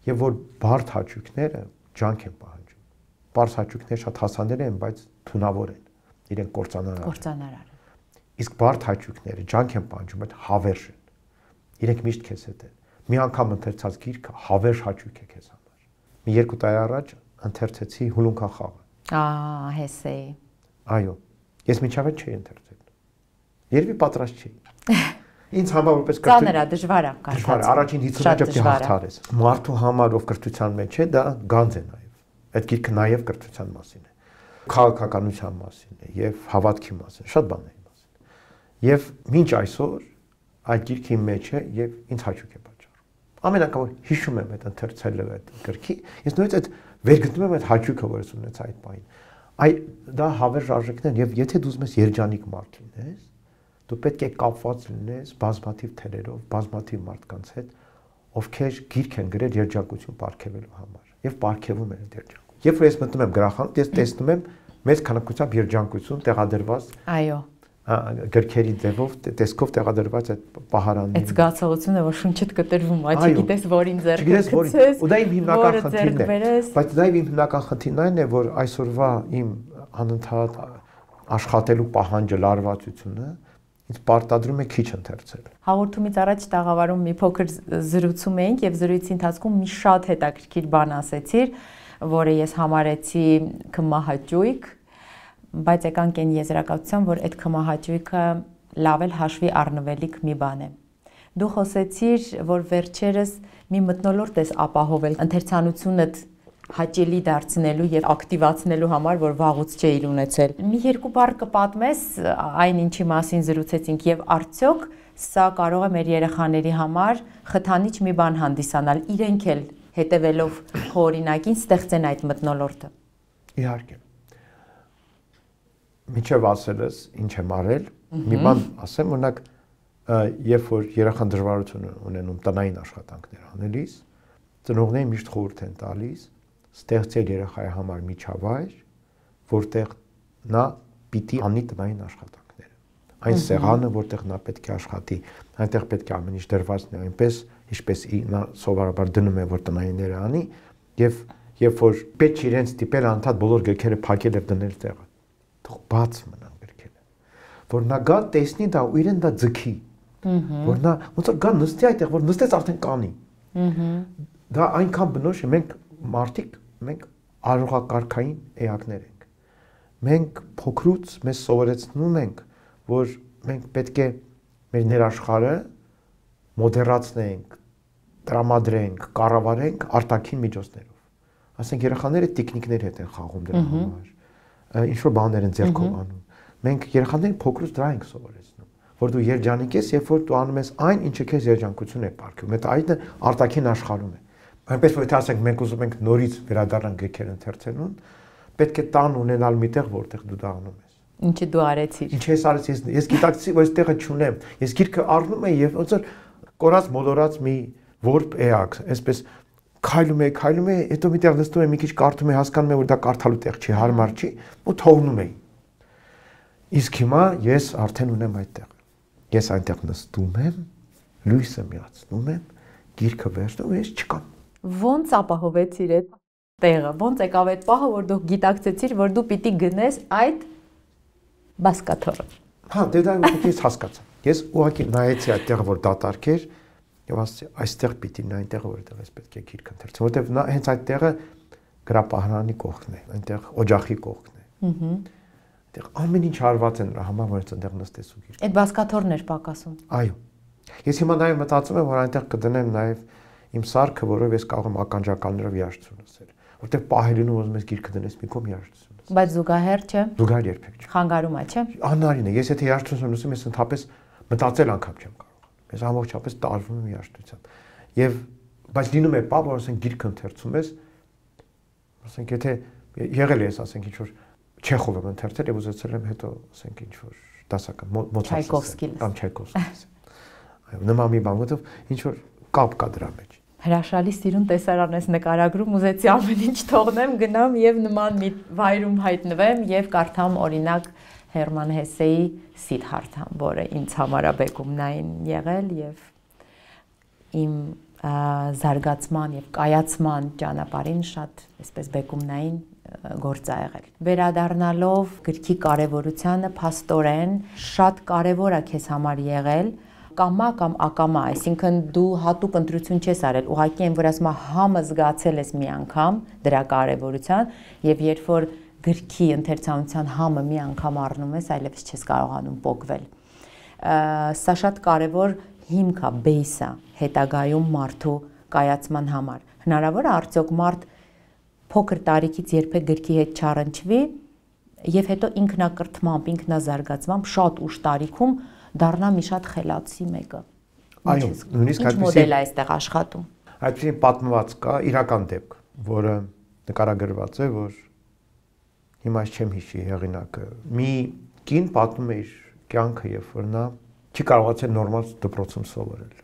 Եվ որ բարդ հաճույքները ջանք են պահանջում։ Բարդ հաճույքները շատ հասանելի են, բայց թունավոր են։ Իրենք կործանարար են։ Իսկ բարդ հաճույքները ջանք են պահանջում, բայց հավերժ են։ Իրենք միշտ քեզ հետ են։ Մի անգամ ընթերցած գիրքը հավերժ հաճույք է քեզ համար։ Մի 2 տարի առաջ ընթերցեցի Հուլունքախաղը։ Հեսեի։ Այո։ Ես միջավայր չէի ընթերցել։ Երևի պատրաստ չէի։ Ինձ համար որպես կրթություն դժվար է կարդալ։ Դժվար է, առաջին 50 հաջողի հաղթարես։ Մարդու համար ով կրթության մեջ է, դա գանձ է նաև։ Այդ գիրքը նաև կրթության մասին է։ Քաղաքականության մասին է եւ հավատքի մասին, շատ բաների մասին։ Եվ մինչ այսօր այդ գիրքի մեջ է եւ ինձ հաճույք է պատճառում։ Ամեն անգամ հիշում եմ այդ ընթերցելը այդ գրքի, ես նույնիսկ այդ վերգտնում եմ այդ հաճույքը, որ ես ունեցա այդ բանին։ Դա հավերժ արժեքներ եւ եթե դու ուզում ես երջանիկ մարդ լինես, դու պետք է կապված լինես բազմաթիվ թերերով, բազմաթիվ մարդկանց հետ, ովքեր գիրք են գրել երջանկություն պարգևելու համար եւ պարգևում են այդ երջանկությունը։ Երբ որ ես մտնում եմ գրախանութ, ես տեսնում եմ մեծ քանակությամբ երջանկություն տեղադրված։ Այո։ Գրքերի ձևով, տեսքով տեղադրված այդ պահարանները։ Այդ զգացողությունը, որ շունչդ կտրվում, այ չգիտես որին ձեռքը գցես։ Ու դա իմ հիմնական խնդիրն է։ Բայց դա իմ հիմնական խնդիրն այն է, որ այսօրվա իմ անընդհատ աշխատելու պահանջը, լարվածությունը ինձ պարտադրում է քիչ ընթերցել։ Հաղորդումից առաջ տաղավարում մի փոքր զրուցում էինք եւ զրույցի ընթացքում մի շատ հետաքրքիր բան ասեցիր, որը ես համարեցի քմահաճույք, բայց եկանք այն եզրակացության, որ այդ քմահաճույքը լավ էլ հաշվի առնվելիք մի բան է։ Դու խոսեցիր, որ վերջերս մի մթնոլորտ ես ապահովել ընթերցանությունդ հաճելի դարձնելու եւ ակտիվացնելու համար, որ վաղուց չէիր ունեցել։ Մի երկու բառ կպատմես այն ինչի մասին զրուցեցինք եւ արդյոք սա կարող է մեր երեխաների համար խթանիչ մի բան հանդիսանալ, իրենք էլ հետևելով օրինակին ստեղծեն այդ մթնոլորտը։ Իհարկե։ Միջև ասելս ինչ եմ արել, մի բան ասեմ, օրինակ, երբ որ երեխան դժվարություն ունենում տնային աշխատանքներ անելիս, ծնողները միշտ խորհուրդ են տալիս ստեղծել երեխայի համար միջավայր, որտեղ նա պիտի անի տնային աշխատանքները։ Այն սեղանը, որտեղ նա պետք է աշխատի, այնտեղ պետք է ամեն ինչ դրված լինի այնպես, ինչպես նա սովորաբար դնում է, որ տնայինները անի, եւ երբ որ պետք է իրենց տիպել անդադ բոլոր գրքերը փակել եւ դնել տեղը, թող բաց մնան գրքերը, որ նա գա տեսնի դա ու իրեն դա ձգի, որ նա ոնց որ գա նստի այդտեղ, որ նստեց արդեն կանի։ Դա այնքան բնորոշ է, մենք մարդիկ, մենք արողակարգային էակներ ենք։ Մենք փոքրուց մեզ սովորեցնում ենք, որ մենք պետք է մեր ներաշխարհը մոդերացնենք, տրամադրենք, կառավարենք արտաքին միջոցներով։ Ասենք երեխաները տիկնիկներ հետ են խաղում դրա համար, ինչ որ բաներ են ձեռքով անում։ Մենք երեխաներին փոքրուց դրա ենք սովորեցնում, որ դու երջանիկ ես, երբ որ դու անում ես այն, ինչը քեզ երջանկություն է պարգևում։ Այդ այդը արտաքին աշխարհում է։ Այնպես որ եթե ասենք մենք ուզում ենք նորից վերադառնալ գրքեր ընթերցելուն, պետք է տան ունենալ միտեղ, որտեղ դու դա անում ես։ Ինչը դու արեցիր։ Ինչ ես արեցի, ես գիտակցի, որ այս տեղը չունեմ։ Ես գիրքը առնում եմ եւ ոնց որ կորած մոլորած մի որբ էակ, այսպես քայլում է, հետո միտեղ նստում եմ, մի քիչ կարդում եմ, հասկանում եմ, որ դա կարդալու տեղ չի, հարմար չի, ու թողնում եմ։ Իսկ հիմա ես արդեն ունեմ այդտեղ։ Ես այնտեղ նստում եմ, լույսը միացնում եմ, գիրքը վերցնում եմ, ես չկամ։ Ոնց ապահովեցիր այդ տեղը, ոնց եկավ այդ պահը, որ դու գիտակցեցիր, որ դու պիտի գնես այդ բասկաթոռը։ Հա, դե դա ես հասկացա։ Ես ուղղակի նայեցի այդ տեղը, որ դատարկ էր, եւ ասացի, այստեղ պիտի նա այնտեղ որտեղ ես պետք է գիրք ընթերցեմ, որտեղ նա հենց այդ տեղը գրապահարանի կողքն է, այնտեղ օջախի կողքն է։ Այնտեղ ամեն ինչ հարված է նրա համար, որ այնտեղ նստես ու գիրք։ Այդ բասկաթոռն էր պակասում։ Այո։ Ես հիմա նաեւ մտածում եմ, որ այնտեղ կդնեմ նաեւ իմ սարքը, որով ես կարող եմ ականջականներով երաժշտություն լսել, որտեղ պահելին ու ուզում ես գիրքը դնես մի կողմ երաժշտություն լսել։ Բայց զուգահեռ չէ։ Զուգահեռ երբեք չէ։ Խանգարում է, չէ։ Անհնարին է։ Ես եթե երաժշտություն լսում, ես ընդհանրապես մտածել անգամ չեմ կարող։ Ես ամբողջապես տարվում եմ երաժշտությամբ։ Եվ բայց լինում է պահ, որ ասենք գիրք ընթերցում ես, ասենք եթե եղել է, ասենք ինչ որ Չեխով եմ ընթերցել եւ ուզեցել եմ հետո ասենք ինչ որ դասական Չայկովսկի կամ Չայկովսկի։ Այո, նման մի բան, որովհետեւ ինչ որ կապ կա դրա մեջ։ Հրաշալի սիրուն տեսարան ես նկարագրում, ուզեցի ամեն ինչ թողնեմ, գնամ եւ նման մի վայրում հայտնվեմ եւ կարդամ օրինակ Հերման Հեսեի Սիդհարթան, որը ինձ համարաբեկումնային եղել եւ իմ զարգացման եւ կայացման ճանապարհին շատ այսպես բեկումնային գործ ա եղել։ Վերադառնալով գրքի կարեւորությանը, փաստորեն շատ կարեւոր է քեզ համար եղել կամա կամ ակամա, այսինքն դու հատուկ ընտրություն չես արել, ուղղակի այն որ ասում եմ համը զգացել ես մի անգամ դրա կարեւորության եւ երբ որ գրքի ընթերցանության համը մի անգամ առնում ես, այլևս չես կարողանում պոկվել։ Սա շատ կարևոր հիմք է, բեյս է հետագայում մարդու կայացման համար։ Հնարավոր է արդյոք մարդ փոքր տարիքից երբեք գրքի հետ չառընչվի եւ հետո ինքնակրթմամբ, ինքնազարգացմամբ շատ ուշ տարիքում դառնա մի շատ խելացի մեկը։ Այո, նույնիսկ այդպես մոդել է այստեղ աշխատում։ Այդպիսի պատմված կա իրական դեպք, որը նկարագրված է, որ հիմա չեմ հիշի հեղինակը։ Մի կին պատմում է իր կյանքը, երբ որ նա չի կարողացել նորմալ դպրոցում սովորել։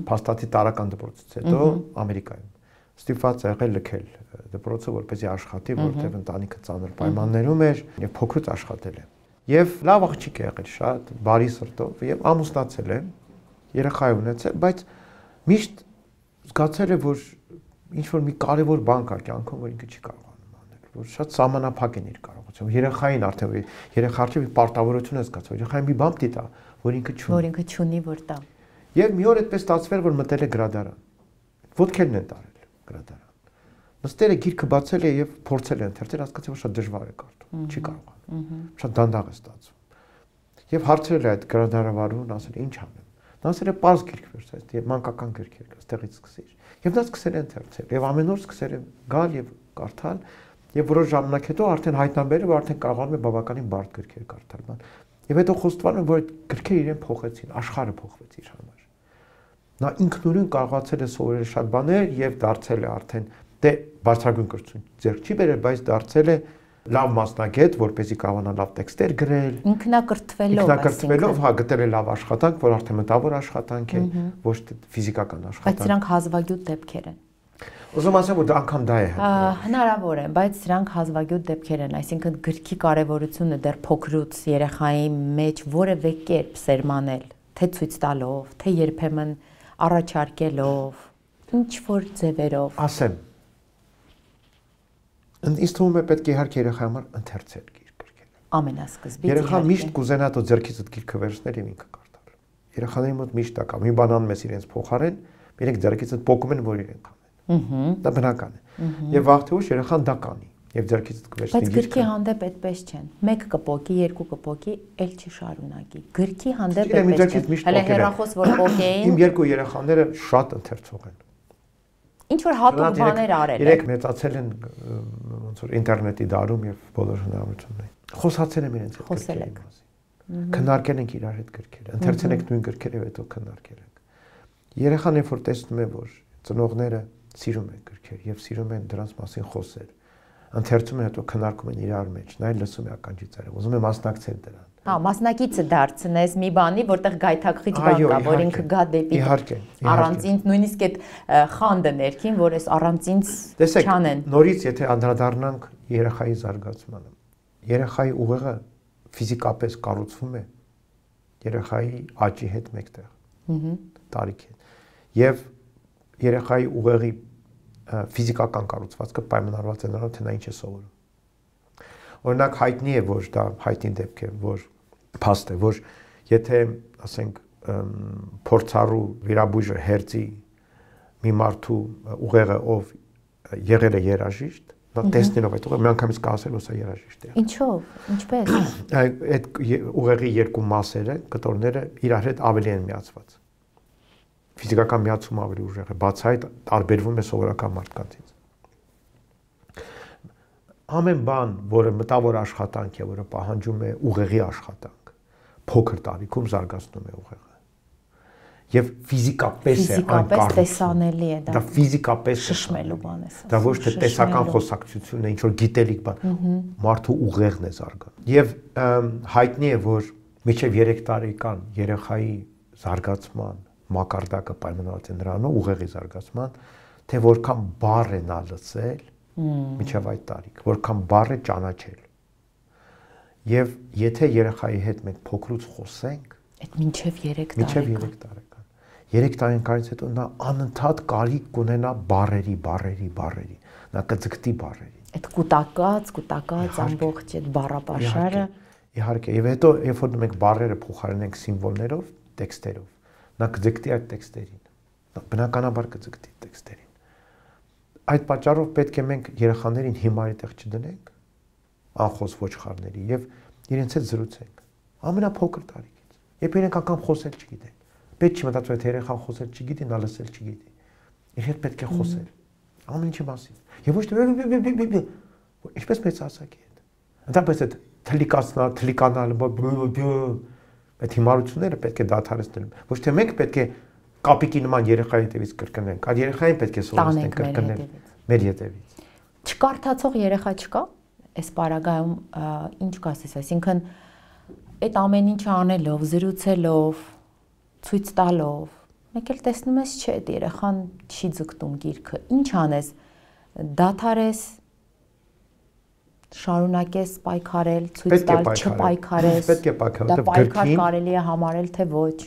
Փաստաթի տարական դպրոցից հետո Ամերիկայում ստիպված եղել լքել դպրոցը, որպեսզի աշխատի, որտեղ ընտանիքը ծանր պայմաններում էր եւ փոքրուց աշխատել է։ Եվ լավ աղջիկ է եղել, շատ բարի սրտով եւ ամուսնացել է, երեխա է ունեցել, բայց միշտ զգացել է, որ ինչ որ մի կարևոր բան կա կյանքում, որ ինքը չի կարողանում անել, որ շատ սահմանափակ են իր կարողությունը։ Երեխային արդեն երեխա արդեն մի պարտավորություն է զգացել, երեխային մի բան պիտի տա, որ ինքը չունի։ Որ ինքը չունի, որ տա։ Եվ մի օր այդպես ստացվել, որ մտել է գրադարան։ Ոտքերն են տարել գրադարան։ Նստել է, գիրքը բացել է եւ փորձել է ընթերցել, հասկացել, որ շատ դժվար է կարդում, չի կարողանում։ Շատ դանդաղ է ստացվում։ Եվ հարցրել է այդ գրադարավարուն, ասել է, ինչ անեմ։ Նա ասել է, պարզ գիրք վերցրեց, եւ մանկական գրքեր կա, այդտեղից սկսիր։ Եվ նա սկսել է ընթերցել, եւ ամեն օր սկսել է գալ եւ կարդալ, եւ որոշ ժամանակ հետո արդեն հայտնաբերել, որ արդեն կարողանում է բավականին բարդ գրքեր կարդալ։ Եվ հետո խոստովանում, որ այդ գրքերը իրեն փոխեցին, աշխարհը փոխվեց իր համար։ Նա ինքնուրույն կարողացել է սովորել շատ բաներ եւ դարձել է արդեն դե բարձրագույն կրթություն ձեռք չի բերել, բայց դարձել է լավ մասնագետ, որպեսզի կարողանա լավ տեքստեր գրել, ինքնակրթվելով, հա, գտել է լավ աշխատանք, որ արդեն մտավոր աշխատանք է, ոչ թե ֆիզիկական աշխատանք։ Բայց սրանք հազվագյուտ դեպքեր են։ Ուզում ասեմ, որ դա անգամ դա է։ Հնարավոր է, բայց սրանք հազվագյուտ դեպքեր են, այսինքն գրքի կարևորությունը դեռ փոքրուց երեխայի մեջ որևէ կերպ սերմանել, թե ցույց տալով, թե երբեմն առաջարկելով, ինչ որ ձևերով։ Ասեմ, ինձ թվում է պետք է իհարկե երեխայի համար ընթերցել գիրք գրել։ Ամենասկզբից երեխան միշտ կուզենա դու ձեռքիցդ գիրքը վերցնել եւ ինքը կարդալ։ Երեխաների մոտ միշտ դա կա։ Մի բան անում ես իրենց փոխարեն, իրենք ձեռքիցդ փոկում են, որ իրենք անեն։ Դա բնական է։ Եվ վաղ թե ուշ երեխան դա կանի եւ ձեռքիցդ կվերցնի։ Բայց գրքի հանդեպ այդպես չեն։ Մեկ կպոկի, երկու կպոկի, էլ չշարունակի։ Գրքի հանդեպ այդպես չեն։ Հələ հեռախոս որ պոկեին։ Իմ երկու երեխաները շատ ընթերցող են։ Ինչ որ հատուկ բաներ արել են։ Իրենք մեծացել են ոնց որ ինտերնետի դարում եւ բոլոր հնարավորությունները։ Խոսացել եմ իրենց հետ։ Խոսել եք։ Քննարկել ենք իրար հետ գրքերը, ընթերցել ենք նույն գրքերը եւ հետո քննարկել ենք։ Երեխան երբ որ տեսնում է, որ ծնողները սիրում են գրքեր եւ սիրում են դրանց մասին խոսել, ընթերցում են, հետո քննարկում են իրար մեջ, նա լսում է ականջից արև, ուզում է մասնակցել դրան։ Հա, մասնակիցը դարձնես մի բանի, որտեղ գայթակղիչ բան կա, որ ինքը գա դեպի առանցին, նույնիսկ այդ խանդը ներքին, որ այս առանցին չանեն։ Նորից եթե անդրադառնանք երեխայի զարգացմանը, երեխայի ուղեղը ֆիզիկապես կառուցվում է երեխայի աճի հետ մեկտեղ։ Տարիք է։ Եվ երեխայի ուղեղի ֆիզիկական կառուցվածքը պայմանավորված է նրանով, թե նա ինչ է սովորում։ Օրինակ հայտնի է, որ դա հայտնի դեպք է, որ փաստ է, որ եթե ասենք փորձառու վիրաբույժը հերձի մի մարդու ուղեղը, ով եղել է երաժիշտ, նա տեսնելով այդ ուղեղը միանգամից կասել, որ սա երաժիշտ է։ Ինչով, ինչպես։ Այդ ուղեղի երկու մասերը, կտորները իրար հետ ավելի են միացված։ Ֆիզիկական միացումը ավելի ուժեղ է, բացի այդ տարբերվում է սովորական մարդկանցից։ Ամեն բան, որը մտավոր աշխատանք է, որը պահանջում է ուղեղի աշխատանք, փոքր տարիքում զարգացնում է ուղեղը։ Եվ ֆիզիկապես է անկարծիք տեսանելի է դա։ Դա ֆիզիկապես շշմելու բան է։ Դա ոչ թե տեսական խոսակցություն է, ինչ որ գիտելիք բան, մարդու ուղեղն է զարգանում։ Եվ հայտնի է, որ մինչև 3 տարեկան երեխայի զարգացման մակարդակը պայմանավորված է նրանով ուղեղի զարգացման, թե որքան բառ է նա լսել մինչև այդ տարիք, որքան բառ է ճանաչել։ Եվ եթե երեխայի հետ մենք փոքրուց խոսենք, այդ մինչև 3 տարեկան։ 3 տարեկանից հետո նա անընդհատ կարիք կունենա բառերի, նա կձգտի բառերի։ Այդ կուտակած ամբողջ այդ բառապաշարը։ Իհարկե, եւ հետո երբ որ մենք բառերը փոխարինենք սիմվոլներով, տեքստերով, նա կձգտի այդ տեքստերին։ Նա բնականաբար կձգտի տեքստերին։ Այդ պատճառով պետք է մենք երեխաներին հիմարի տեղ չդնենք, անխոս ոչխարների եւ իրենց հետ զրուցենք։ Ամենափոքր տարիքից։ Երբ իրենք անգամ խոսել չգիտեն։ Պետք չի մտածել, թե երեխան խոսել չգիտի, նա լսել չգիտի։ Իր հետ պետք է խոսել։ Ամեն ինչի մասին։ Եվ ոչ թե ինչպես մեծ ասակի հետ։ Ընդհանրապես այդ թլիկանալ, այդ հիմարությունները պետք է դադարեցնել։ Ոչ թե մենք պետք է կապիկի նման երեխայի հետևից կրկնենք, այլ երեխային պետք է սովորեցնենք կրկնել մեր հետևից։ Չկարդացող երեխա չկա։ Այս պարագայում ինչ կասես, այսինքն այդ ամեն ինչը անելով, զրուցելով, ցույց տալով, մեկ էլ տեսնում ես, չէ, այդ երեխան չի ձգտում գիրքը։ Ինչ անես, դադարես, շարունակես պայքարել, ցույց տալ, չպայքարես։ Պետք է պայքարել, դա պայքար կարելի է համարել, թե ոչ։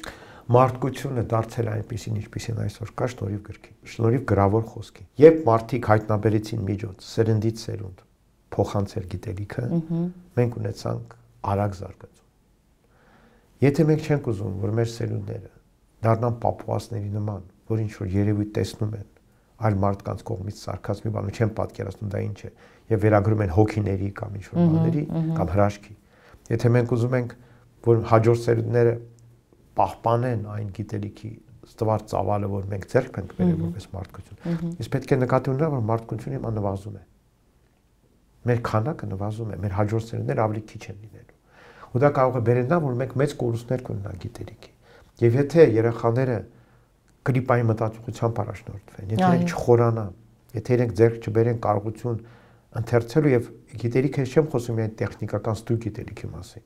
Մարդկությունը դարձել է այնպեսին, ինչպեսին այսօր կա շնորհիվ գրքի, շնորհիվ գրավոր խոսքի։ Երբ մարդիկ հայտնաբերեցին միջոց, սերնդից սերունդ փոխանցել գիտելիքը, մենք ունեցանք արագ զարգացում։ Եթե մենք չենք ուզում, որ մեր սերունդները դառնան պապուասների նման, որ ինչ որ երևույթ տեսնում են, այլ մարդկանց կողմից սարքած մի բան, չեն պատկերացնում դա ինչ է, եւ վերագրում են հոգիների կամ ինչ որ բաների կամ հրաշքի։ Եթե մենք ուզում ենք, որ հաջորդ սերունդները պահպանեն այն գիտելիքի ստվար ծավալը, որ մենք ձեռք ենք բերել որպես մարդկություն, իսկ պետք է նկատի ունենալ, որ մարդկությունը հիմա նվազում է։ Մեր քանակը նվազում է, մեր հաջորդ սերունդները ավելի քիչ են լինելու։ Ու դա կարող է բերել նա, որ մենք մեծ կորուստներ կունենանք գիտելիքի։ Եվ եթե երեխաները գրիպային մտածողությամբ առաջնորդվեն, եթե իրենք չխորանան, եթե իրենք ձեռք չբերեն կարողություն ընթերցելու եւ գիտելիքը չեմ խոսում միայն տեխնիկական ստույգ գիտելիքի մասին։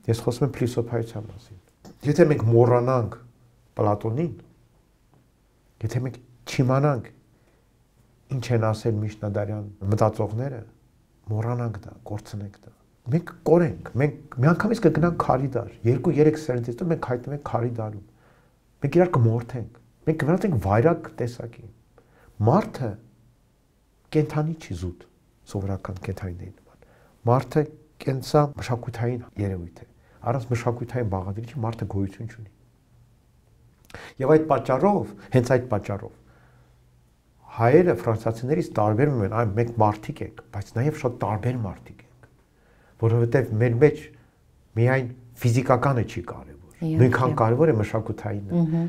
Ես խոսում եմ փիլիսոփայության մասին։ Եթե մենք մոռանանք Պլատոնին, եթե մենք չիմանանք ինչ են ասել միջնադարյան մտածողները, մոռանանք դա, կորցնենք դա։ Մենք կորենք, մենք միանգամից կգնանք քարիդար, 2-3 սերնդից մենք հայտնվենք քարիդարում։ Մենք իրար կմորթենք, մենք կվերածենք վայրակ տեսակի։ Մարդը կենթանի չի զուտ, սովորական կենթանիների նման։ Մարդը կենսա մշակութային երևույթ է։ Առանց մշակութային բաղադրիչի մարդը գոյություն չունի։ Եվ այդ պատճառով, հենց այդ պատճառով հայերը ֆրանսիացիներից տարբերվում են, այն մենք մարդիկ ենք, բայց նաև շատ տարբեր մարդիկ ենք, որովհետև մեր մեջ միայն ֆիզիկականը չի կարևոր, նույնքան կարևոր է մշակութայինը։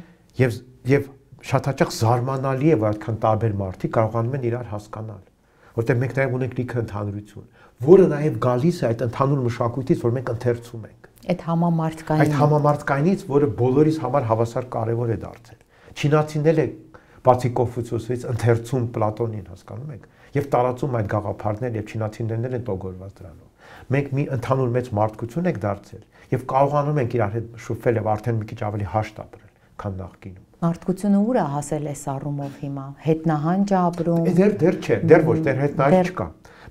Եվ շատ հաճախ զարմանալի է, որ այդքան տարբեր մարդիկ կարողանում են իրար հասկանալ, որտեղ մենք նաև ունենք լիքը ընդհանրություն, որը նաև գալիս է այդ ընդհանուր մշակույթից, որ մենք ընթերցում ենք։ Այդ համամարտկայինից, որը բոլորիս համար հավասար կարևոր է դարձել։ Չինացիները բացի Կոնֆուցիոսից ընթերցում Պլատոնին, հասկանում եք, եւ տարածում այդ գաղափարներ եւ չինացիներն են տոգորված դրանով։ Մենք մի ընդհանուր մեծ մարդկություն ենք դարձել եւ կարողանում ենք իրար հետ շփվել եւ արդեն մի քիչ ավելի հաշտ ապրել, քան նախկինում։ Մարդկությունը ուր է հասել այս առումով հիմա։ Հետնահանջ է ապրում։ Դեռ չէ, դեռ ոչ, դեռ հետնահանջ չկա։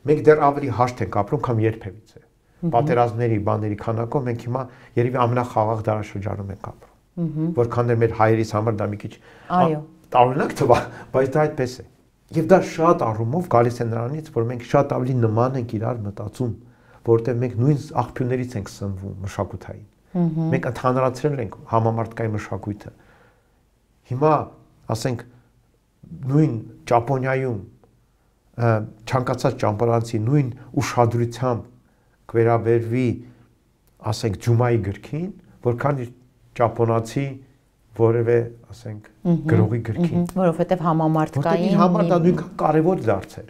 Մենք դեռ ավելի հաշտ ենք ապրում, քան երբևիցե։ Պատերազմների, բաների քանակով մենք հիմա երևի ամենախաղաղ դարաշրջանում ենք ապրում։ Որքան էլ մեր հայերիս համար դա մի քիչ տարօրինակ թվա, բայց դա այդպես է։ Եվ դա շատ առումով գալիս է նրանից, որ մենք շատ ավելի նման ենք իրար մտածում, որովհետև մենք նույն աղբյուրներից ենք սնվում մշակութային։ Մենք ընդհանրացրել ենք համամարտկային մշակույթը։ Հիմա, ասենք, նույն Ճապոնիայում չանկացած ճամփարանցի նույն ուշադրությամբ կվերաբերվի, ասենք, Ջումայի գրքին, որքան ճապոնացի որևէ, ասենք, գրողի գրքին, որովհետև համամարտկային համար դա նույնքան կարևոր դարձել։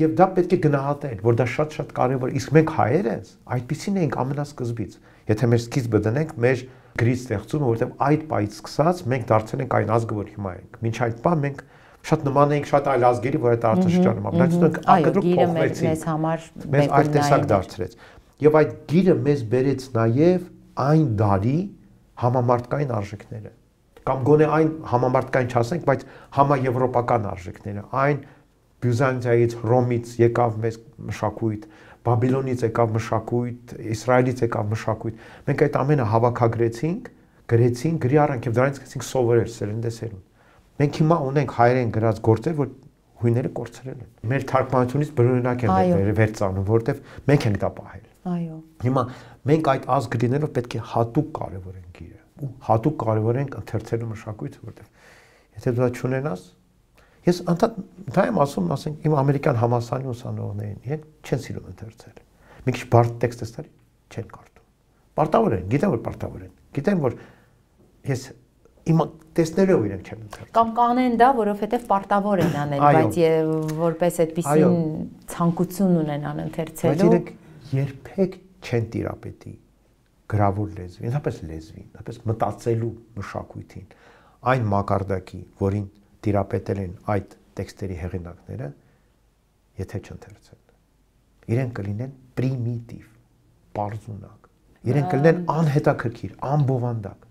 Եվ դա պետք է գնահատել, որ դա շատ կարևոր է։ Իսկ մենք հայերս այդպեսին ենք ամենասկզբից։ Եթե մեր սկիզբը դնենք մեր գրի ստեղծումը, որովհետև այդ պայից սկսած մենք դարձել ենք այն ազգը, որ հիմա ենք։ Մինչ այդ բան մենք շատ նման էինք շատ այլ ազգերի, որ այդ տարածաշրջանում ապրեցինք, ակրդրուկ փոխվեցին։ Մեզ համար մեզ այլ տեսակ դարձրեց։ Եվ այդ գիրը մեզ բերեց նաև այն դարի համամարտկային արժեքները, կամ գոնե այն համամարտկային չասենք, բայց համաեվրոպական արժեքները, այն Բյուզանդիայից, Ռոմից եկավ մեզ մշակույթ, Բաբիլոնից եկավ մշակույթ, Իսրայելից եկավ մշակույթ։ Մենք այդ ամենը հավաքագրեցինք, գրեցինք, գրի առանք եւ դրանից սկսեցինք սովորել, սերնդեսերուն։ Մենք հիմա ունենք հայերեն գրած գործեր, որ հույները կորցրել են։ Մեր թարգմանությունից բնօրինակ են վերցանում, որովհետեւ մենք ենք դա պահել։ Այո։ Հիմա մենք այդ ազգ լինելով պետք է հատուկ կարևորենք գիրը։ Ու հատուկ կարևորենք ընթերցելու մշակույթը, որովհետեւ եթե դու դա չունենաս, ես դա եմ ասում, ասենք, իմ ամերիկյան համալսարանի ուսանողներին, իրենք չեն սիրում ընթերցել։ Մի քիչ բարդ տեքստ ստարի, չեն կարդում։ Պարտավոր են, գիտեմ որ պարտավոր են։ Գիտեմ որ ես իմ տեսնելով իրենք չեն ընթերցել։ Կամ կանեն դա, որովհետև պարտավոր են անել, բայց որպես այդպեսին ցանկություն ունենան ընթերցելու։ Բայց իրենք երբեք չեն տիրապետի գրավոր լեզվին, ընդհանրապես լեզվին, ընդհանրապես մտածելու մշակույթին, այն մակարդակի, որին տիրապետել են այդ տեքստերի հեղինակները, եթե չընթերցեն։ Իրենք կլինեն պրիմիտիվ, պարզունակ։ Իրենք կլինեն անհետաքրքիր, անբովանդակ։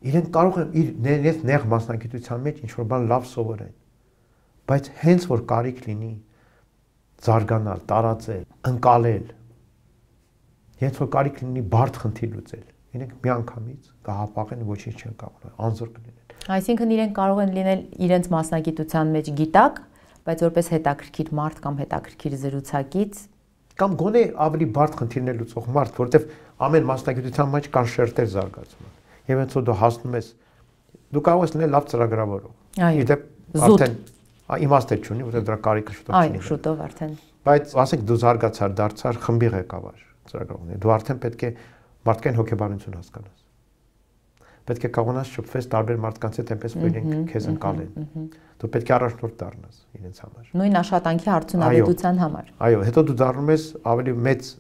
Իրենք կարող են իր նեղ մասնագիտության մեջ ինչ-որ բան լավ սովորեն, բայց հենց որ կարիք լինի զարգանալ, տարածել, ընկալել, հենց որ կարիք լինի բարդ խնդիր լուծել, իրենք միանգամից կհապաղեն ոչինչ չեն կարող, անզոր կլինեն։ Այսինքն իրենք կարող են լինել իրենց մասնագիտության մեջ գիտակ, բայց որպես հետաքրքիր մարդ կամ հետաքրքիր զրուցակից կամ գոնե ավելի բարդ խնդիրներ լուծող մարդ, որովհետև ամեն մասնագիտության մեջ կան շերտեր զարգացման։ Եվ հենց որ դու հասնում ես, դու կարող ես լինել լավ ծրագրավորող։ Իդեպ արդեն իմաստ չունի, որովհետև դրա կարիքը շուտով չունի։ Այո, շուտով արդեն։ Բայց ասենք դու զարգացար, դարձար խմբի ղեկավար ծրագրավորներ, դու արդեն պետք է մարդկային հոգեբանություն հասկանաս։ Պետք է կարողանաս շփվել տարբեր մարդկանց հետ, այնպես որ իրենք քեզ ընկալեն։ Դու պետք է առաջնորդ դառնաս իրենց համար։ Նույն աշխատանքի արդյունավետության համար։ Այո, հետո դու դառնում ես ավելի մեծ